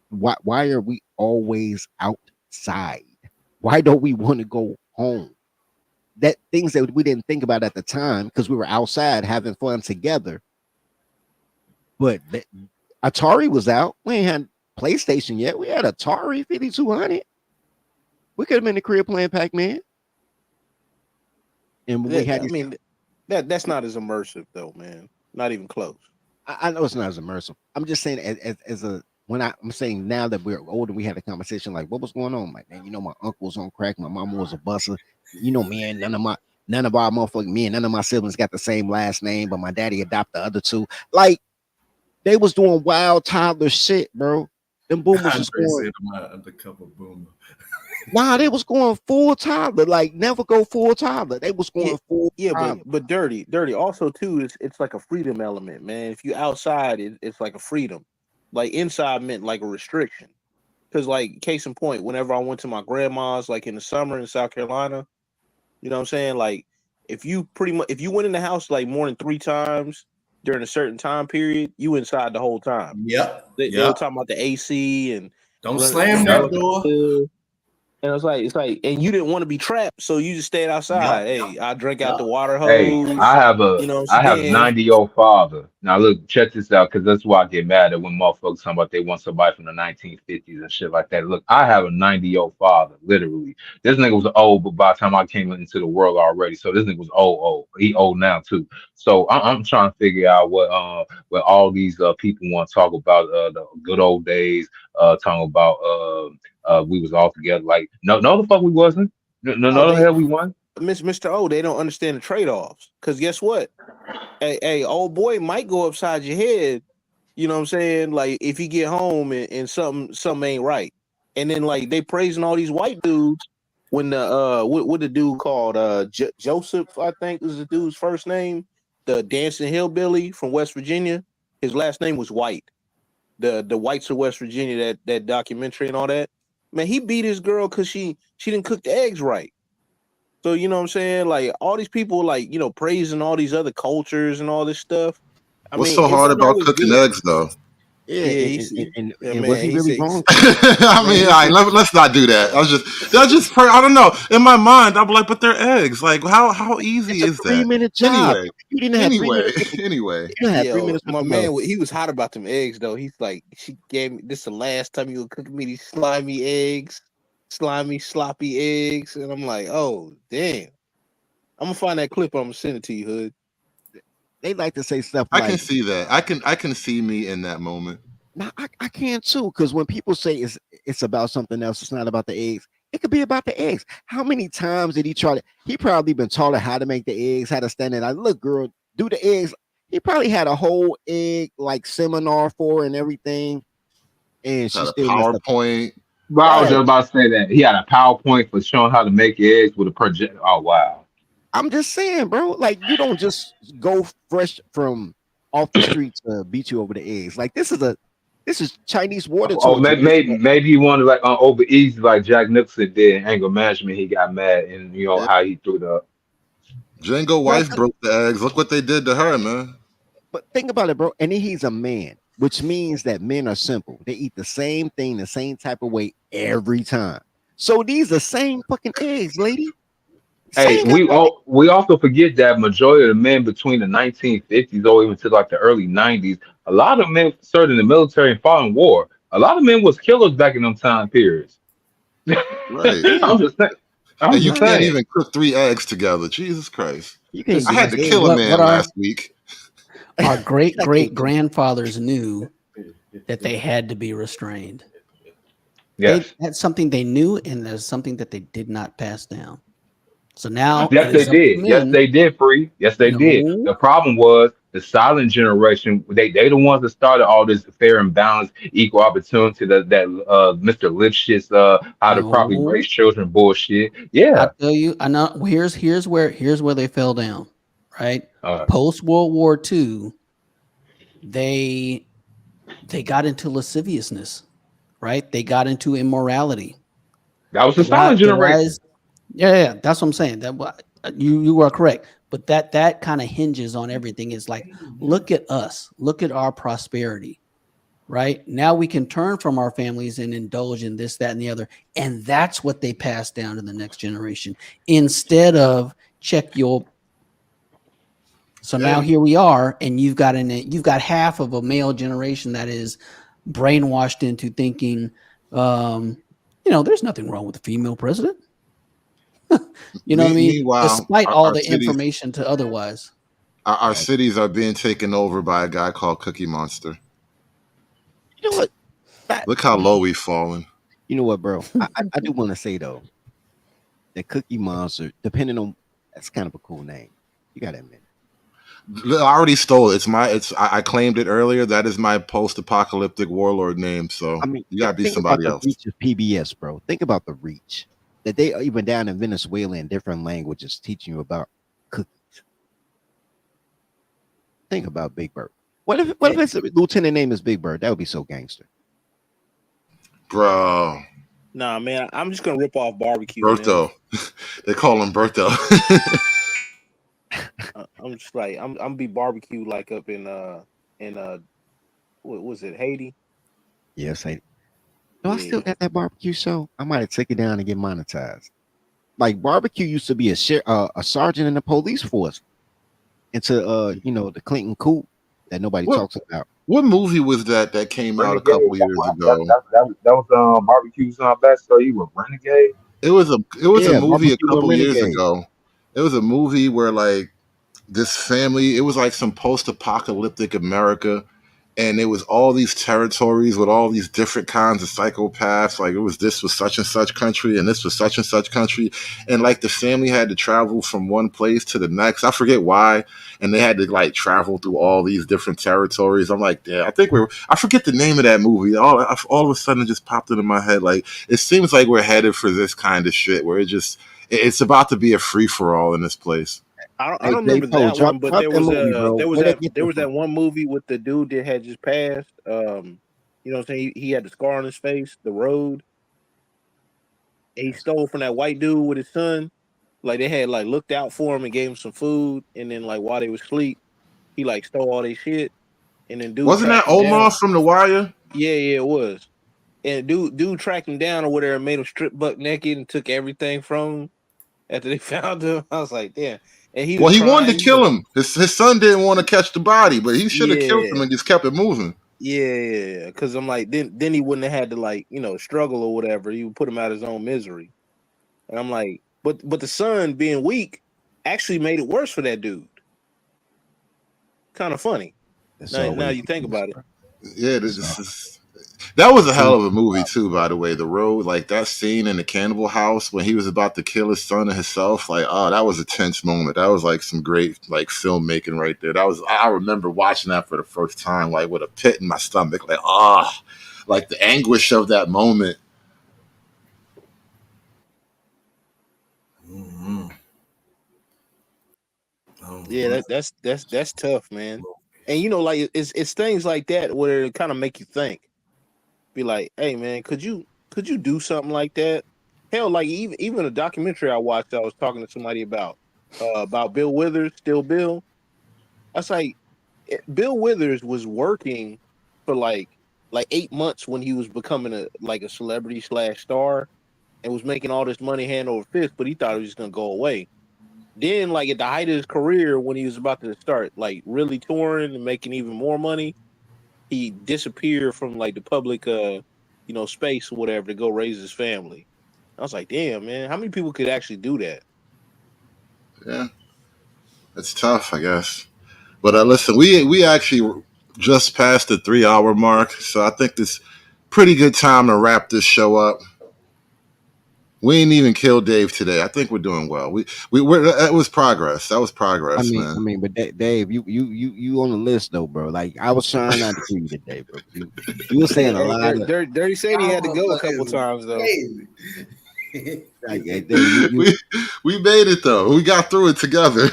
[SPEAKER 3] why are we always outside? Why don't we want to go home? That things that we didn't think about at the time because we were outside having fun together. But Atari was out. We ain't had PlayStation yet. We had Atari 5200. We could have been in the crib playing Pac-Man. And when we had
[SPEAKER 5] I mean, that's not as immersive though, man. Not even close.
[SPEAKER 3] I know it's not as immersive. I'm just saying as a when I'm saying now that we're older, we had a conversation like, what was going on? Like, man, my uncle was on crack, my mama was a busser. Me and none of our motherfucking me and none of my siblings got the same last name, but my daddy adopted the other two. Like, they was doing wild toddler shit, bro. Them boomers was
[SPEAKER 6] Andre
[SPEAKER 3] going.
[SPEAKER 6] said I'm an undercover boomer.
[SPEAKER 3] Nah, they was going full toddler. Like, never go full toddler. They was
[SPEAKER 5] Yeah,
[SPEAKER 3] going full
[SPEAKER 5] yeah,
[SPEAKER 3] toddler.
[SPEAKER 5] but dirty. Also, too, it's like a freedom element, man. If you outside, it's like a freedom. Like inside meant like a restriction. Because, like, case in point, whenever I went to my grandma's, like in the summer in South Carolina, you know what I'm saying? Like, if you went in the house like more than 3 times during a certain time period, you inside the whole time.
[SPEAKER 6] Yep.
[SPEAKER 5] They were
[SPEAKER 6] Yep.
[SPEAKER 5] talking about the AC and
[SPEAKER 6] Don't
[SPEAKER 5] running
[SPEAKER 6] slam
[SPEAKER 2] Yep.
[SPEAKER 6] that
[SPEAKER 5] up
[SPEAKER 6] door.
[SPEAKER 5] the hill. And and you didn't want to be trapped, so you just stayed outside.
[SPEAKER 6] Yep.
[SPEAKER 5] Hey, I drank out the
[SPEAKER 6] Yep.
[SPEAKER 5] water
[SPEAKER 2] Hey,
[SPEAKER 5] hose.
[SPEAKER 2] I have
[SPEAKER 5] You know what I'm
[SPEAKER 2] I have a
[SPEAKER 5] saying?
[SPEAKER 2] 90-year-old father. Now look, check this out, because that's why I get mad at when motherfuckers talking about they want somebody from the 1950s and shit like that. Look, I have a 90-year-old father, literally. This nigga was old, but by the time I came into the world already, so this nigga was old. He old now too. So I'm trying to figure out what all these people want to talk about the good old days, talking about we was all together. Like, no, the fuck we wasn't.
[SPEAKER 5] Oh,
[SPEAKER 2] No, the hell we wasn't.
[SPEAKER 5] Mr. O, they don't understand the trade-offs. Because guess what? Hey, old boy might go upside your head. You know what I'm saying? Like if you get home and something ain't right, and then like they praising all these white dudes when the what the dude called Joseph, I think is the dude's first name, the dancing hillbilly from West Virginia. His last name was White. The Whites of West Virginia, that documentary and all that. Man, he beat his girl because she didn't cook the eggs right. So you know what I'm saying? Like all these people like, praising all these other cultures and all this stuff. I
[SPEAKER 1] What's
[SPEAKER 5] mean,
[SPEAKER 1] so
[SPEAKER 5] it
[SPEAKER 1] hard
[SPEAKER 5] wasn't
[SPEAKER 1] about
[SPEAKER 5] always
[SPEAKER 1] cooking
[SPEAKER 5] good.
[SPEAKER 1] eggs, though?
[SPEAKER 3] Yeah,
[SPEAKER 5] Yeah, yeah,
[SPEAKER 3] and was
[SPEAKER 5] man.
[SPEAKER 3] he really wrong?
[SPEAKER 1] I
[SPEAKER 5] Man,
[SPEAKER 1] mean,
[SPEAKER 5] he
[SPEAKER 1] all right,
[SPEAKER 5] said,
[SPEAKER 1] let's not do that. I don't know. In my mind, I'm like, but they're eggs. Like, how easy
[SPEAKER 3] It's a
[SPEAKER 1] is that?
[SPEAKER 3] 3 minute job.
[SPEAKER 1] Anyway,
[SPEAKER 3] You didn't have 3 minutes.
[SPEAKER 1] anyway.
[SPEAKER 3] You didn't have three
[SPEAKER 5] yo,
[SPEAKER 3] minutes with
[SPEAKER 5] my
[SPEAKER 3] the
[SPEAKER 5] man, he was hot about them eggs though. He's like, she gave me this the last time you were cooking me these slimy eggs, slimy sloppy eggs, and I'm like, oh damn. I'm gonna find that clip. I'm gonna send it to you, Hood.
[SPEAKER 3] They like to say stuff
[SPEAKER 1] I can
[SPEAKER 3] like,
[SPEAKER 1] see that. I can see me in that moment.
[SPEAKER 3] "Nah, I can too." Because when people say it's about something else, it's not about the eggs. It could be about the eggs. How many times did he try to? He probably been taught how to make the eggs, how to stand it. I look, girl, do the eggs. He probably had a whole egg like seminar for her and everything, and she
[SPEAKER 1] Had a
[SPEAKER 3] still messed up.
[SPEAKER 1] PowerPoint.
[SPEAKER 2] But I was
[SPEAKER 3] Right.
[SPEAKER 2] just about to say that he had a PowerPoint for showing how to make eggs with a project. Oh wow.
[SPEAKER 3] I'm just saying, bro. Like you don't just go fresh from off the street to beat you over the eggs. Like this is Chinese water
[SPEAKER 2] Oh,
[SPEAKER 3] torture.
[SPEAKER 2] maybe he wanted like over easy like Jack Nicholson did in anger management. He got mad and you know
[SPEAKER 1] Yeah.
[SPEAKER 2] how he threw the.
[SPEAKER 1] Django
[SPEAKER 3] Right.
[SPEAKER 1] wife broke the eggs. Look what they did to her, man.
[SPEAKER 3] But think about it, bro. And then he's a man, which means that men are simple. They eat the same thing the same type of way every time. So these are same fucking eggs, lady.
[SPEAKER 2] Hey,
[SPEAKER 3] Same goddamn
[SPEAKER 2] we also forget that majority of the men between the 1950s or even to like the early 90s, a lot of men served in the military and fought in war. A lot of men was killers back in them time periods.
[SPEAKER 1] Right.
[SPEAKER 3] yeah.
[SPEAKER 2] I'm just saying. I'm
[SPEAKER 1] And you
[SPEAKER 2] just
[SPEAKER 1] can't
[SPEAKER 2] saying.
[SPEAKER 1] even cook 3 eggs together. Jesus Christ.
[SPEAKER 3] You can't
[SPEAKER 5] Because
[SPEAKER 1] I
[SPEAKER 3] get
[SPEAKER 1] had
[SPEAKER 3] no
[SPEAKER 1] to
[SPEAKER 3] egg.
[SPEAKER 1] kill a
[SPEAKER 4] what
[SPEAKER 1] man
[SPEAKER 4] our
[SPEAKER 1] last week.
[SPEAKER 4] our great
[SPEAKER 3] I
[SPEAKER 4] great
[SPEAKER 3] can't get
[SPEAKER 4] grandfathers knew that they had to be restrained.
[SPEAKER 2] Yes.
[SPEAKER 4] That's something they knew, and there's something that they did not pass down. So now it
[SPEAKER 2] Yes, they
[SPEAKER 4] is up to
[SPEAKER 2] did. Yes,
[SPEAKER 4] men.
[SPEAKER 2] they did, free. Yes, they did.
[SPEAKER 4] No,
[SPEAKER 2] The problem was the silent generation. They the ones that started all this fair and balanced, equal opportunity that Mr. Lipschitz how to properly
[SPEAKER 4] no.
[SPEAKER 2] raise children bullshit.
[SPEAKER 4] I
[SPEAKER 2] Yeah.
[SPEAKER 4] tell you, I know. Here's where they fell down. Right,
[SPEAKER 2] Uh,
[SPEAKER 4] post World War II, they they got into lasciviousness. Right, they got into immorality.
[SPEAKER 2] that was the
[SPEAKER 4] The
[SPEAKER 2] silent generation.
[SPEAKER 4] rise. Yeah, that's what I'm saying. You are correct, but that kind of hinges on everything. It's like, look at us, look at our prosperity. Right now, we can turn from our families and indulge in this, that, and the other, and that's what they pass down to the next generation instead of check your. So now
[SPEAKER 1] And
[SPEAKER 4] here we are, and you've got half of a male generation that is brainwashed into thinking, there's nothing wrong with the female president. You know what I mean?
[SPEAKER 1] meanwhile,
[SPEAKER 4] Despite all
[SPEAKER 1] our
[SPEAKER 4] the
[SPEAKER 1] cities
[SPEAKER 4] information to otherwise.
[SPEAKER 1] our cities are being taken over by a guy called Cookie Monster.
[SPEAKER 3] You know what? That,
[SPEAKER 1] Look how low we've fallen.
[SPEAKER 3] you know what, bro? I do want to say though that Cookie Monster, depending on that's kind of a cool name. You gotta admit.
[SPEAKER 1] I already stole it. I claimed it earlier. That is my post-apocalyptic warlord name. So
[SPEAKER 3] I mean,
[SPEAKER 1] you gotta be
[SPEAKER 3] think about
[SPEAKER 1] somebody
[SPEAKER 3] the
[SPEAKER 1] else.
[SPEAKER 3] reach of PBS, bro. Think about the reach that they are even down in Venezuela in different languages teaching you about cookies. Think about Big Bird. What if his lieutenant name is Big Bird? That would be so gangster.
[SPEAKER 1] Bro.
[SPEAKER 5] Nah, man, I'm just gonna rip off barbecue, man.
[SPEAKER 1] Berto. They call him Berto.
[SPEAKER 5] I'm just like I'm be barbecue like up in what was it, Haiti?
[SPEAKER 3] Yes, I. No, I still
[SPEAKER 5] Yeah.
[SPEAKER 3] got that barbecue show. I might have take it down and get monetized. Like barbecue used to be a sergeant in the police force into the Clinton coup that nobody
[SPEAKER 1] what
[SPEAKER 3] talks about.
[SPEAKER 1] what movie was that came out a
[SPEAKER 2] Renegade.
[SPEAKER 1] couple
[SPEAKER 2] That,
[SPEAKER 1] years
[SPEAKER 2] that,
[SPEAKER 1] ago?
[SPEAKER 2] that, that, was- that was barbecues on best. So you were renegade.
[SPEAKER 1] It was a
[SPEAKER 3] Yeah,
[SPEAKER 1] movie a
[SPEAKER 3] barbecue with
[SPEAKER 1] couple years
[SPEAKER 3] renegade.
[SPEAKER 1] ago. It was a movie where like this family, it was like some post-apocalyptic America, and it was all these territories with all these different kinds of psychopaths. Like it was this was such and such country, and this was such and such country, and like the family had to travel from one place to the next. I forget why, and they had to like travel through all these different territories. I'm like, yeah, I forget the name of that movie. All of a sudden, it just popped into my head. Like it seems like we're headed for this kind of shit where it's about to be a free for all in this place.
[SPEAKER 5] I
[SPEAKER 3] Hey,
[SPEAKER 5] don't
[SPEAKER 3] J
[SPEAKER 5] remember
[SPEAKER 3] Poe,
[SPEAKER 5] that
[SPEAKER 3] drop
[SPEAKER 5] one, but
[SPEAKER 3] drop that movie, bro. Where they get
[SPEAKER 5] there
[SPEAKER 3] that
[SPEAKER 5] was that
[SPEAKER 3] from?
[SPEAKER 5] one movie with the dude that had just passed. You know what I'm saying? He had the scar on his face, the road. And he stole from that white dude with his son. Like they had like looked out for him and gave him some food, and then like while they was asleep, he like stole all their shit, and then dude
[SPEAKER 1] Wasn't
[SPEAKER 5] tracked
[SPEAKER 1] that
[SPEAKER 5] him
[SPEAKER 1] Omar
[SPEAKER 5] down.
[SPEAKER 1] from The Wire?
[SPEAKER 5] Yeah, it was. And dude tracked him down or whatever, made him strip buck naked and took everything from him after they found him. I was like, damn. And he
[SPEAKER 1] Well,
[SPEAKER 5] was
[SPEAKER 1] he wanted
[SPEAKER 5] crying,
[SPEAKER 1] to
[SPEAKER 5] you know.
[SPEAKER 1] kill him. His son didn't want to catch the body, but he should have killed him
[SPEAKER 5] Yeah,
[SPEAKER 1] and just kept it moving.
[SPEAKER 5] yeah. Because I'm like, then he wouldn't have had to like, struggle or whatever. He would put him out of his own misery. And I'm like, but the son being weak, actually made it worse for that dude. Kind of funny. Now you think about it.
[SPEAKER 1] Yeah, that was a hell of a movie too, by the way. The Road, like that scene in the cannibal house when he was about to kill his son and himself, like, oh, that was a tense moment. That was like some great like filmmaking right there. I remember watching that for the first time, like with a pit in my stomach, like like the anguish of that moment.
[SPEAKER 6] Mm-hmm.
[SPEAKER 5] Yeah, that's tough, man. And like it's things like that where it kind of make you think. Be like, hey man, could you do something like that? Hell, like even a documentary I watched, I was talking to somebody about Bill Withers, Still Bill. I was like, Bill Withers was working for like 8 months when he was becoming a celebrity slash star and was making all this money hand over fist, but he thought it was just gonna go away. Then, like at the height of his career, when he was about to start like really touring and making even more money, he disappeared from like the public space or whatever to go raise his family. I was like, damn man, how many people could actually do that?
[SPEAKER 1] Yeah, it's tough, I guess. But listen, we actually just passed the 3 hour mark, so I think this pretty good time to wrap this show up. We ain't even killed Dave today. I think we're doing well. We're that was progress. That was progress, man.
[SPEAKER 3] But Dave, you on the list though, bro. Like I was trying not to kill you today, bro. You were saying a lot of.
[SPEAKER 5] Dirty said he had to go a couple times though.
[SPEAKER 3] Like, Dave,
[SPEAKER 1] we made it though. We got through it together.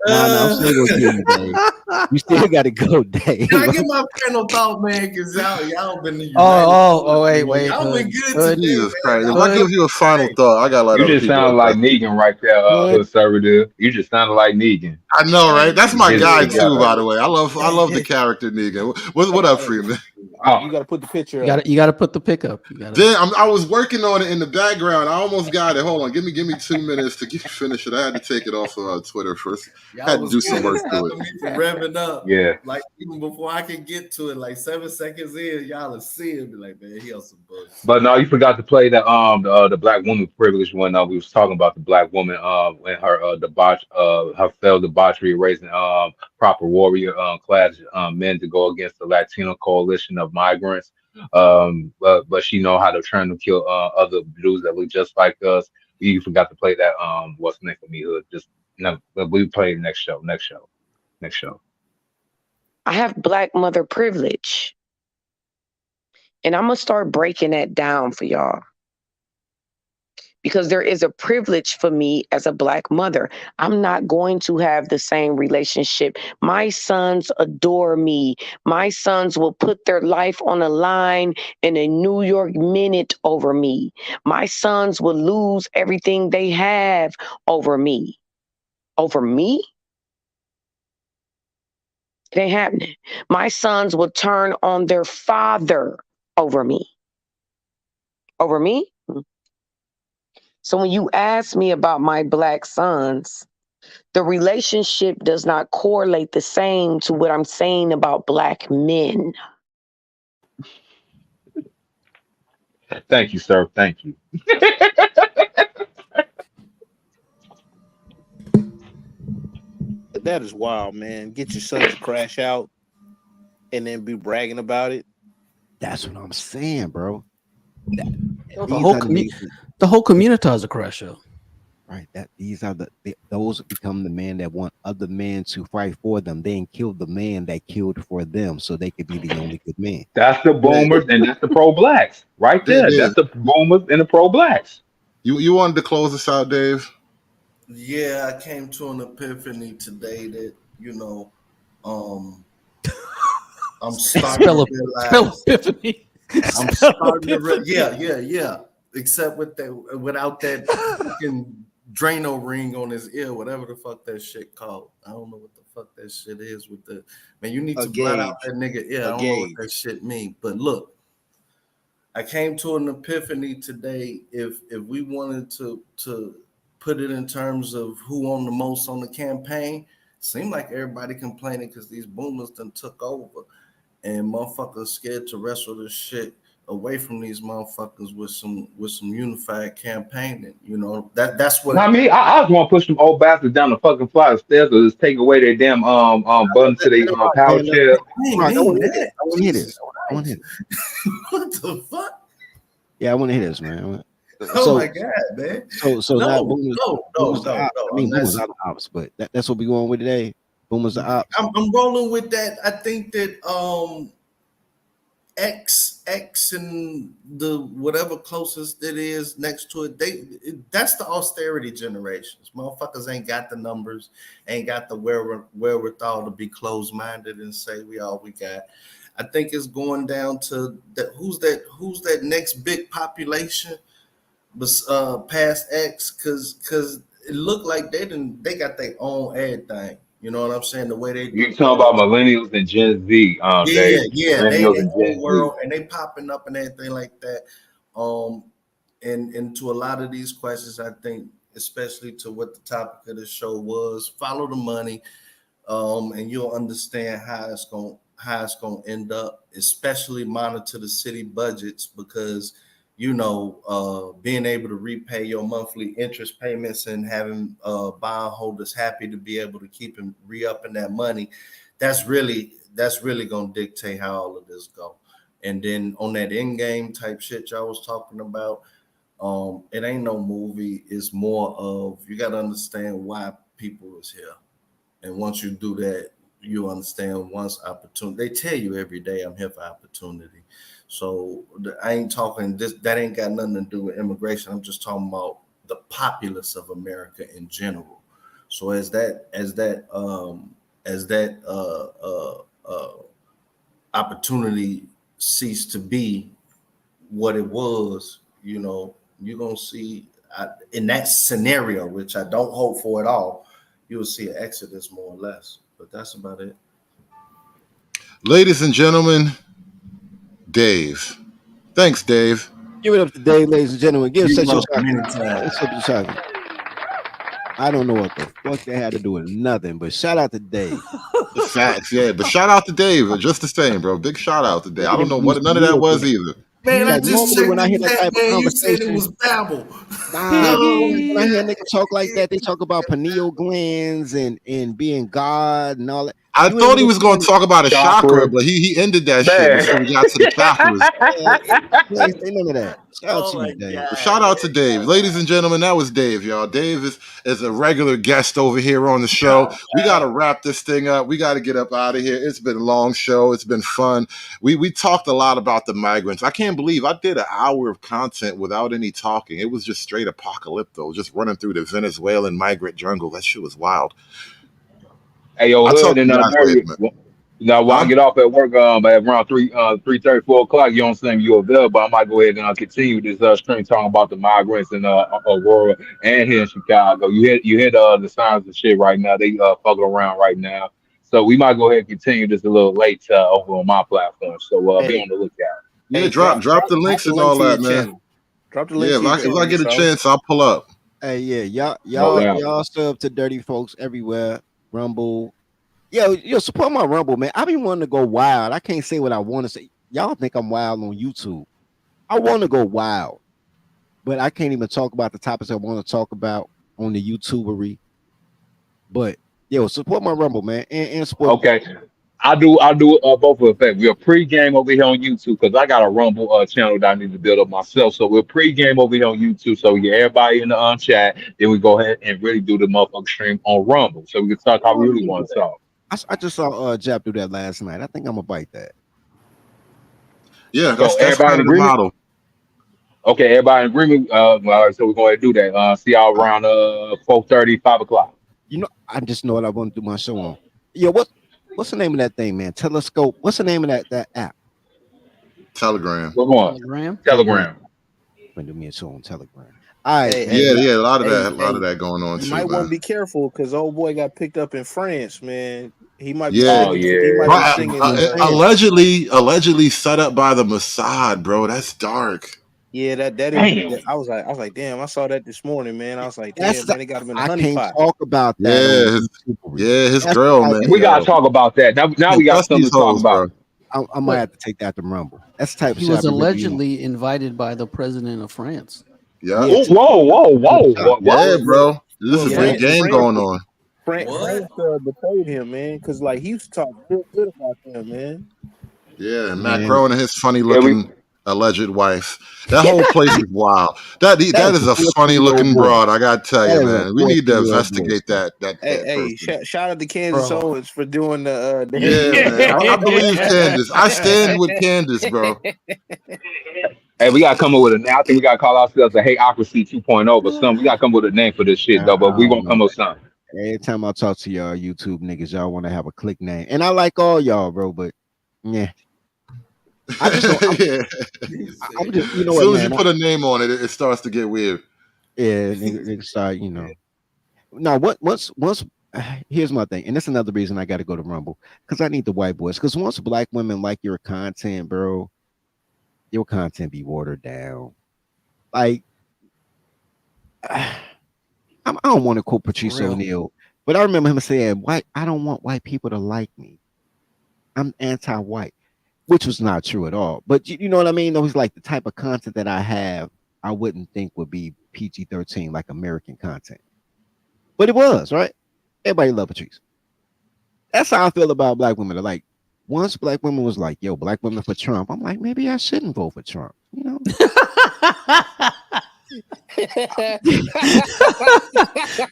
[SPEAKER 3] No, I'm still gonna kill you, Dave. You still got to go, Dave.
[SPEAKER 6] Can I get my final thought, man? Because y'all been the
[SPEAKER 4] wait.
[SPEAKER 6] Y'all been good today,
[SPEAKER 1] Jesus
[SPEAKER 6] man.
[SPEAKER 1] Christ. If I give you a final thought, I gotta let
[SPEAKER 2] You
[SPEAKER 1] other
[SPEAKER 2] just
[SPEAKER 1] people
[SPEAKER 2] sound
[SPEAKER 1] go.
[SPEAKER 2] like Negan right there, conservative. You just sounded like Negan.
[SPEAKER 1] I know, right? That's my
[SPEAKER 2] Get it
[SPEAKER 1] guy
[SPEAKER 2] together.
[SPEAKER 1] too, by the way. I love the character Negan. What up, Freeman?
[SPEAKER 2] Oh,
[SPEAKER 5] You got to put the picture.
[SPEAKER 4] You got to put the pick up.
[SPEAKER 1] I was working on it in the background. I almost got it. Hold on, give me 2 minutes to finish it. I had to take it off of Twitter first. Had to do some work to it.
[SPEAKER 6] Me for revving up.
[SPEAKER 2] yeah.
[SPEAKER 6] Like even before I can get to it, like 7 seconds in, y'all will see it. Be like, man, he on some bullshit.
[SPEAKER 2] But no, you forgot to play the black woman privilege when we was talking about the black woman and her her failed debauchery raising proper warrior class men to go against the Latino coalition of migrants. But she know how to turn to kill other dudes that look just like us. You forgot to play that what's next for me hood. Just no, we play next show.
[SPEAKER 8] I have black mother privilege. And I'm going to start breaking that down for y'all. Because there is a privilege for me as a black mother. I'm not going to have the same relationship. My sons adore me. My sons will put their life on the line in a New York minute over me. My sons will lose everything they have over me. Over me? It ain't happening. My sons will turn on their father over me. Over me? So when you ask me about my black sons, the relationship does not correlate the same to what I'm saying about black men.
[SPEAKER 2] Thank you, sir. Thank you.
[SPEAKER 5] That is wild, man. Get your son to crash out and then be bragging about it.
[SPEAKER 3] That's what I'm saying, bro.
[SPEAKER 4] The whole community is a crash show.
[SPEAKER 3] Right. That these are those become the men that want other men to fight for them, then kill the man that killed for them, so they could be the only good men.
[SPEAKER 2] That's the boomers and that's the pro blacks right there. That's the boomers and the pro blacks.
[SPEAKER 1] You wanted to close us out, Dave?
[SPEAKER 6] Yeah, I came to an epiphany today that I'm starting to realize.
[SPEAKER 4] Epiphany.
[SPEAKER 6] I'm starting to yeah. Except without that fucking Drano ring on his ear, whatever the fuck that shit called. I don't know what the fuck that shit is with the man. You need to blot out that nigga. Yeah, I don't know what that shit mean. But look, I came to an epiphany today. If we wanted to put it in terms of who won the most on the campaign, seemed like everybody complaining because these boomers done took over and motherfuckers scared to wrestle this shit away from these motherfuckers with some unified campaigning. You know, that's what.
[SPEAKER 2] I mean, I was gonna push them old bastards down the fucking flight of stairs or just take away their damn button to their power
[SPEAKER 3] Man,
[SPEAKER 2] chair.
[SPEAKER 6] I ain't
[SPEAKER 3] Rock, I want
[SPEAKER 6] mean
[SPEAKER 3] to hit this.
[SPEAKER 6] that.
[SPEAKER 3] I want to hit this.
[SPEAKER 6] Jesus
[SPEAKER 3] I want to hit
[SPEAKER 6] Christ.
[SPEAKER 3] this.
[SPEAKER 6] What the fuck?
[SPEAKER 3] Yeah, I want to hit this, man.
[SPEAKER 6] Oh
[SPEAKER 3] So,
[SPEAKER 6] my God, man.
[SPEAKER 3] so now
[SPEAKER 6] No,
[SPEAKER 3] boomers the ops. I mean, boomers
[SPEAKER 6] that's-
[SPEAKER 3] are the ops, but that's what we going with today. Boomers the ops.
[SPEAKER 6] I'm rolling with that. I think that X and the whatever closest it is next to it, that's the austerity generations. Motherfuckers ain't got the numbers, ain't got the wherewithal to be closed-minded and say we all we got. I think it's going down to that. Who's that next big population? Past X, because it looked like they got their own everything. You know what I'm saying? The way they
[SPEAKER 2] You
[SPEAKER 6] do
[SPEAKER 2] talking about millennials and Gen Z,
[SPEAKER 6] yeah,
[SPEAKER 2] Dave.
[SPEAKER 6] they
[SPEAKER 2] Millennials
[SPEAKER 6] their
[SPEAKER 2] and
[SPEAKER 6] own
[SPEAKER 2] Gen Z.
[SPEAKER 6] world and they popping up and everything like that. And to a lot of these questions, I think, especially to what the topic of the show was, follow the money, and you'll understand how it's gonna end up, especially monitor the city budgets because being able to repay your monthly interest payments and having bondholders happy to be able to keep and re-upping that money, that's really gonna dictate how all of this go. And then on that end game type shit y'all was talking about, it ain't no movie. It's more of you got to understand why people is here, and once you do that, you understand once opportunity. They tell you every day, I'm here for opportunity. So I ain't talking this. That ain't got nothing to do with immigration. I'm just talking about the populace of America in general. So as that opportunity ceased to be what it was, you're gonna see in that scenario, which I don't hope for at all, you'll see an exodus more or less. But that's about it.
[SPEAKER 1] Ladies and gentlemen, Dave. Thanks, Dave.
[SPEAKER 3] Give it up to Dave, ladies and gentlemen. Give
[SPEAKER 6] You're
[SPEAKER 3] such a
[SPEAKER 6] welcome
[SPEAKER 3] shot.
[SPEAKER 6] anytime.
[SPEAKER 3] Such a shot. I don't know what the fuck that had to do with nothing, but shout out to Dave.
[SPEAKER 1] Facts, yeah. But shout out to Dave, just the same, bro. Big shout out to Dave. I don't know what none of that was either.
[SPEAKER 6] Man, I
[SPEAKER 3] Like,
[SPEAKER 6] just
[SPEAKER 3] normally
[SPEAKER 6] checked
[SPEAKER 3] when I
[SPEAKER 6] the
[SPEAKER 3] hear that
[SPEAKER 6] chat,
[SPEAKER 3] type of
[SPEAKER 6] man. You said it
[SPEAKER 3] conversation,
[SPEAKER 6] was babble.
[SPEAKER 3] nah,
[SPEAKER 6] Oh,
[SPEAKER 3] when I hear
[SPEAKER 6] yeah.
[SPEAKER 3] niggas talk like that, they talk about pineal glands and being God and all that.
[SPEAKER 1] I
[SPEAKER 3] You ain't
[SPEAKER 1] thought he was going to
[SPEAKER 3] listening.
[SPEAKER 1] talk about a chakra,
[SPEAKER 2] Chakras.
[SPEAKER 1] but he ended that shit
[SPEAKER 2] Man.
[SPEAKER 1] before we got to the chakras.
[SPEAKER 3] You ain't say none of that. Shout out
[SPEAKER 6] Oh
[SPEAKER 3] to
[SPEAKER 6] my
[SPEAKER 3] you, Dave.
[SPEAKER 6] God.
[SPEAKER 1] Shout out to Dave. Ladies and gentlemen, that was Dave, y'all. Dave is a regular guest over here on the show. We got to wrap this thing up. We got to get up out of here. It's been a long show. It's been fun. We talked a lot about the migrants. I can't believe I did an hour of content without any talking. It was just straight apocalypto, just running through the Venezuelan migrant jungle. That shit was wild.
[SPEAKER 2] Hey, yo,
[SPEAKER 1] I'll talk
[SPEAKER 2] Hood
[SPEAKER 1] to
[SPEAKER 2] and
[SPEAKER 1] you guys later,
[SPEAKER 2] Dirty.
[SPEAKER 1] man.
[SPEAKER 2] Now, while I
[SPEAKER 1] Huh?
[SPEAKER 2] get off at work, at around 3:30, 4 o'clock, you know what I'm saying? You're available. I might go ahead and continue this stream talking about the migrants in Aurora and here in Chicago. You hit the signs and shit right now. They fucking around right now. So we might go ahead and continue this a little late over on my platform. So be
[SPEAKER 5] Hey,
[SPEAKER 2] on the lookout.
[SPEAKER 1] Yeah,
[SPEAKER 5] hey,
[SPEAKER 1] drop the links
[SPEAKER 5] the
[SPEAKER 1] and
[SPEAKER 5] link
[SPEAKER 1] all
[SPEAKER 5] to your
[SPEAKER 1] that, man.
[SPEAKER 5] channel. Drop the link
[SPEAKER 1] Yeah,
[SPEAKER 5] to your
[SPEAKER 1] if I
[SPEAKER 5] channel,
[SPEAKER 1] get a
[SPEAKER 5] so.
[SPEAKER 1] chance, I'll pull up.
[SPEAKER 3] Hey, yeah,
[SPEAKER 2] No doubt.
[SPEAKER 3] y'all sub to dirty folks everywhere. Rumble. Yo, support my Rumble, man. I be wanting to go wild. I can't say what I want to say. Y'all think I'm wild on YouTube. I want to go wild, but I can't even talk about the topics I want to talk about on the YouTubery. But support my Rumble, man, and support.
[SPEAKER 2] Okay. I do both of effect. We're pre-game over here on YouTube because I got a Rumble channel that I need to build up myself. So we're pre-game over here on YouTube. So we get everybody in the chat. Then we go ahead and really do the motherfucking stream on Rumble. So we can talk how we really want to talk.
[SPEAKER 3] I just saw Jap do that last night. I think I'm gonna bite that.
[SPEAKER 1] Yeah,
[SPEAKER 2] So
[SPEAKER 1] that's
[SPEAKER 2] everybody
[SPEAKER 1] kind
[SPEAKER 2] in
[SPEAKER 1] of the
[SPEAKER 2] agreement?
[SPEAKER 1] model.
[SPEAKER 2] Okay, everybody in agreement. Well, so we're going to do that. See y'all around 4:30, 5 o'clock.
[SPEAKER 3] I just know what I want to do my show on. Yo, what's the name of that thing, man? Telescope. What's the name of that app?
[SPEAKER 1] Telegram.
[SPEAKER 2] We're going.
[SPEAKER 4] Telegram.
[SPEAKER 2] Telegram.
[SPEAKER 3] Gonna do me a show on Telegram. All right.
[SPEAKER 5] Hey,
[SPEAKER 1] Yeah,
[SPEAKER 5] hey,
[SPEAKER 1] a lot of
[SPEAKER 5] hey,
[SPEAKER 1] that, going on
[SPEAKER 5] you
[SPEAKER 1] too,
[SPEAKER 5] might want
[SPEAKER 1] man.
[SPEAKER 5] to be careful because old boy got picked up in France, man. He might be
[SPEAKER 1] Yeah.
[SPEAKER 2] Oh
[SPEAKER 5] singing. He might be
[SPEAKER 2] yeah.
[SPEAKER 5] singing.
[SPEAKER 1] Allegedly set up by the Mossad, bro. That's dark.
[SPEAKER 5] Yeah, that is.
[SPEAKER 2] Damn.
[SPEAKER 5] I was like, damn. I saw that this morning, man. I was like,
[SPEAKER 3] That's
[SPEAKER 5] damn, man. They got him in a
[SPEAKER 3] I
[SPEAKER 5] honey
[SPEAKER 3] can't
[SPEAKER 5] pot.
[SPEAKER 3] talk about that
[SPEAKER 1] Yeah,
[SPEAKER 3] on
[SPEAKER 1] his,
[SPEAKER 3] YouTubery.
[SPEAKER 1] yeah, his
[SPEAKER 3] That's
[SPEAKER 1] girl,
[SPEAKER 3] out
[SPEAKER 1] man.
[SPEAKER 3] there.
[SPEAKER 2] We gotta
[SPEAKER 1] Yo,
[SPEAKER 2] talk about that. Now we
[SPEAKER 1] can't
[SPEAKER 2] got
[SPEAKER 1] trust
[SPEAKER 2] something
[SPEAKER 1] these
[SPEAKER 2] to talk
[SPEAKER 1] hoes,
[SPEAKER 2] about.
[SPEAKER 1] bro.
[SPEAKER 3] I might have to take that to Rumble. That's the type of
[SPEAKER 4] He
[SPEAKER 3] shit
[SPEAKER 4] was
[SPEAKER 3] I be looking at.
[SPEAKER 4] allegedly invited by the president of France.
[SPEAKER 1] Yeah.
[SPEAKER 3] Yeah,
[SPEAKER 1] Yeah, bro. This is a big
[SPEAKER 5] France,
[SPEAKER 1] game
[SPEAKER 5] France,
[SPEAKER 1] going on.
[SPEAKER 5] France betrayed him, man, because like he used to talk real good about them, man.
[SPEAKER 1] Yeah, and
[SPEAKER 3] Man.
[SPEAKER 1] Macron and his funny
[SPEAKER 2] Yeah,
[SPEAKER 1] looking alleged wife. That whole place is wild. That is a funny
[SPEAKER 3] 14-year-old
[SPEAKER 1] looking
[SPEAKER 3] boy.
[SPEAKER 1] broad. I gotta tell
[SPEAKER 3] That
[SPEAKER 1] you,
[SPEAKER 3] is a
[SPEAKER 1] man. We need to
[SPEAKER 3] 14-year-old boy.
[SPEAKER 1] investigate that
[SPEAKER 5] Hey,
[SPEAKER 1] person.
[SPEAKER 5] shout out to Kansas
[SPEAKER 4] Bro.
[SPEAKER 5] Owens for doing the
[SPEAKER 1] Yeah, man. I believe Candace. I stand with Candace, bro.
[SPEAKER 2] Hey, we gotta come up with a name. I think we gotta call ourselves a Hayocracy 2.0 or something. We gotta come up with a name for this shit though, but
[SPEAKER 3] I
[SPEAKER 2] we
[SPEAKER 3] don't
[SPEAKER 2] gonna come
[SPEAKER 3] know.
[SPEAKER 2] up with something.
[SPEAKER 3] Every time I talk to y'all YouTube niggas, y'all want to have a click name, and I like all y'all, bro. But yeah, I just don't.
[SPEAKER 1] Yeah.
[SPEAKER 3] I'm just, you know
[SPEAKER 1] As
[SPEAKER 3] what,
[SPEAKER 1] soon as you
[SPEAKER 3] man?
[SPEAKER 1] put a name on it, it starts to get weird.
[SPEAKER 3] Yeah, niggas start, you know. Now, once, here's my thing, and that's another reason I got to go to Rumble because I need the white boys. Because once black women like your content, bro, your content be watered down. Like, I don't want to quote Patrice
[SPEAKER 4] real.
[SPEAKER 3] O'Neal, but I remember him saying, "White, I don't want white people to like me. I'm anti-white," which was not true at all. But you know what I mean? Though he's like the type of content that I have, I wouldn't think would be PG-13 like American content. But it was, right? Everybody love Patrice. That's how I feel about black women. They're like, once black women was like, yo, black women for Trump, I'm like, maybe I shouldn't vote for Trump. You know?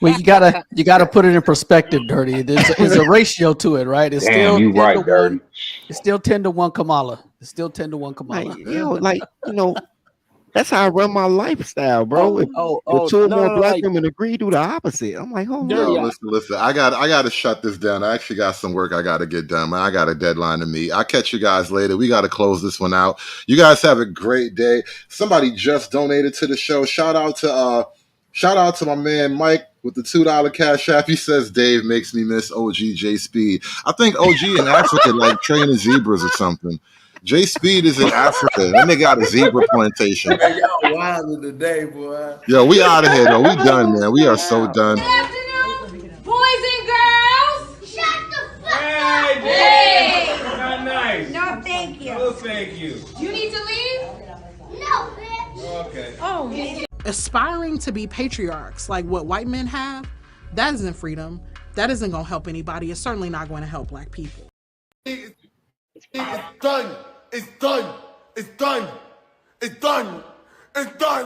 [SPEAKER 4] Well, you gotta put it in perspective, Dirty. There's a ratio to it, right? It's
[SPEAKER 2] Damn,
[SPEAKER 4] still
[SPEAKER 2] you
[SPEAKER 4] 10
[SPEAKER 2] right,
[SPEAKER 4] to 1.
[SPEAKER 2] Dirty.
[SPEAKER 4] It's still 10 to 1 Kamala. It's still 10 to 1 Kamala.
[SPEAKER 3] Like, that's how I run my lifestyle, bro. If two or more black women agree, do the opposite. I'm like, hold
[SPEAKER 1] No,
[SPEAKER 3] on.
[SPEAKER 1] listen. I gotta shut this down. I actually got some work I gotta get done, man. I got a deadline to meet. I'll catch you guys later. We gotta close this one out. You guys have a great day. Somebody just donated to the show. Shout out to my man Mike with the $2 cash app. He says Dave makes me miss OG J Speed. I think OG in Africa like training zebras or something. J Speed is in Africa. That nigga got a zebra plantation.
[SPEAKER 6] Hey, y'all wild today, boy.
[SPEAKER 1] Yo, we out of here though. We done, man. We are so done.
[SPEAKER 9] Good afternoon, boys and girls. Shut the fuck up. Hey.
[SPEAKER 10] Not nice.
[SPEAKER 9] No, thank you.
[SPEAKER 10] No, thank you.
[SPEAKER 9] You need to leave? No, bitch.
[SPEAKER 10] Okay.
[SPEAKER 9] Oh.
[SPEAKER 11] Aspiring to be patriarchs like what white men have, that isn't freedom. That isn't going to help anybody. It's certainly not going to help black people.
[SPEAKER 6] It's done. It's done. It's done. It's done. It's done.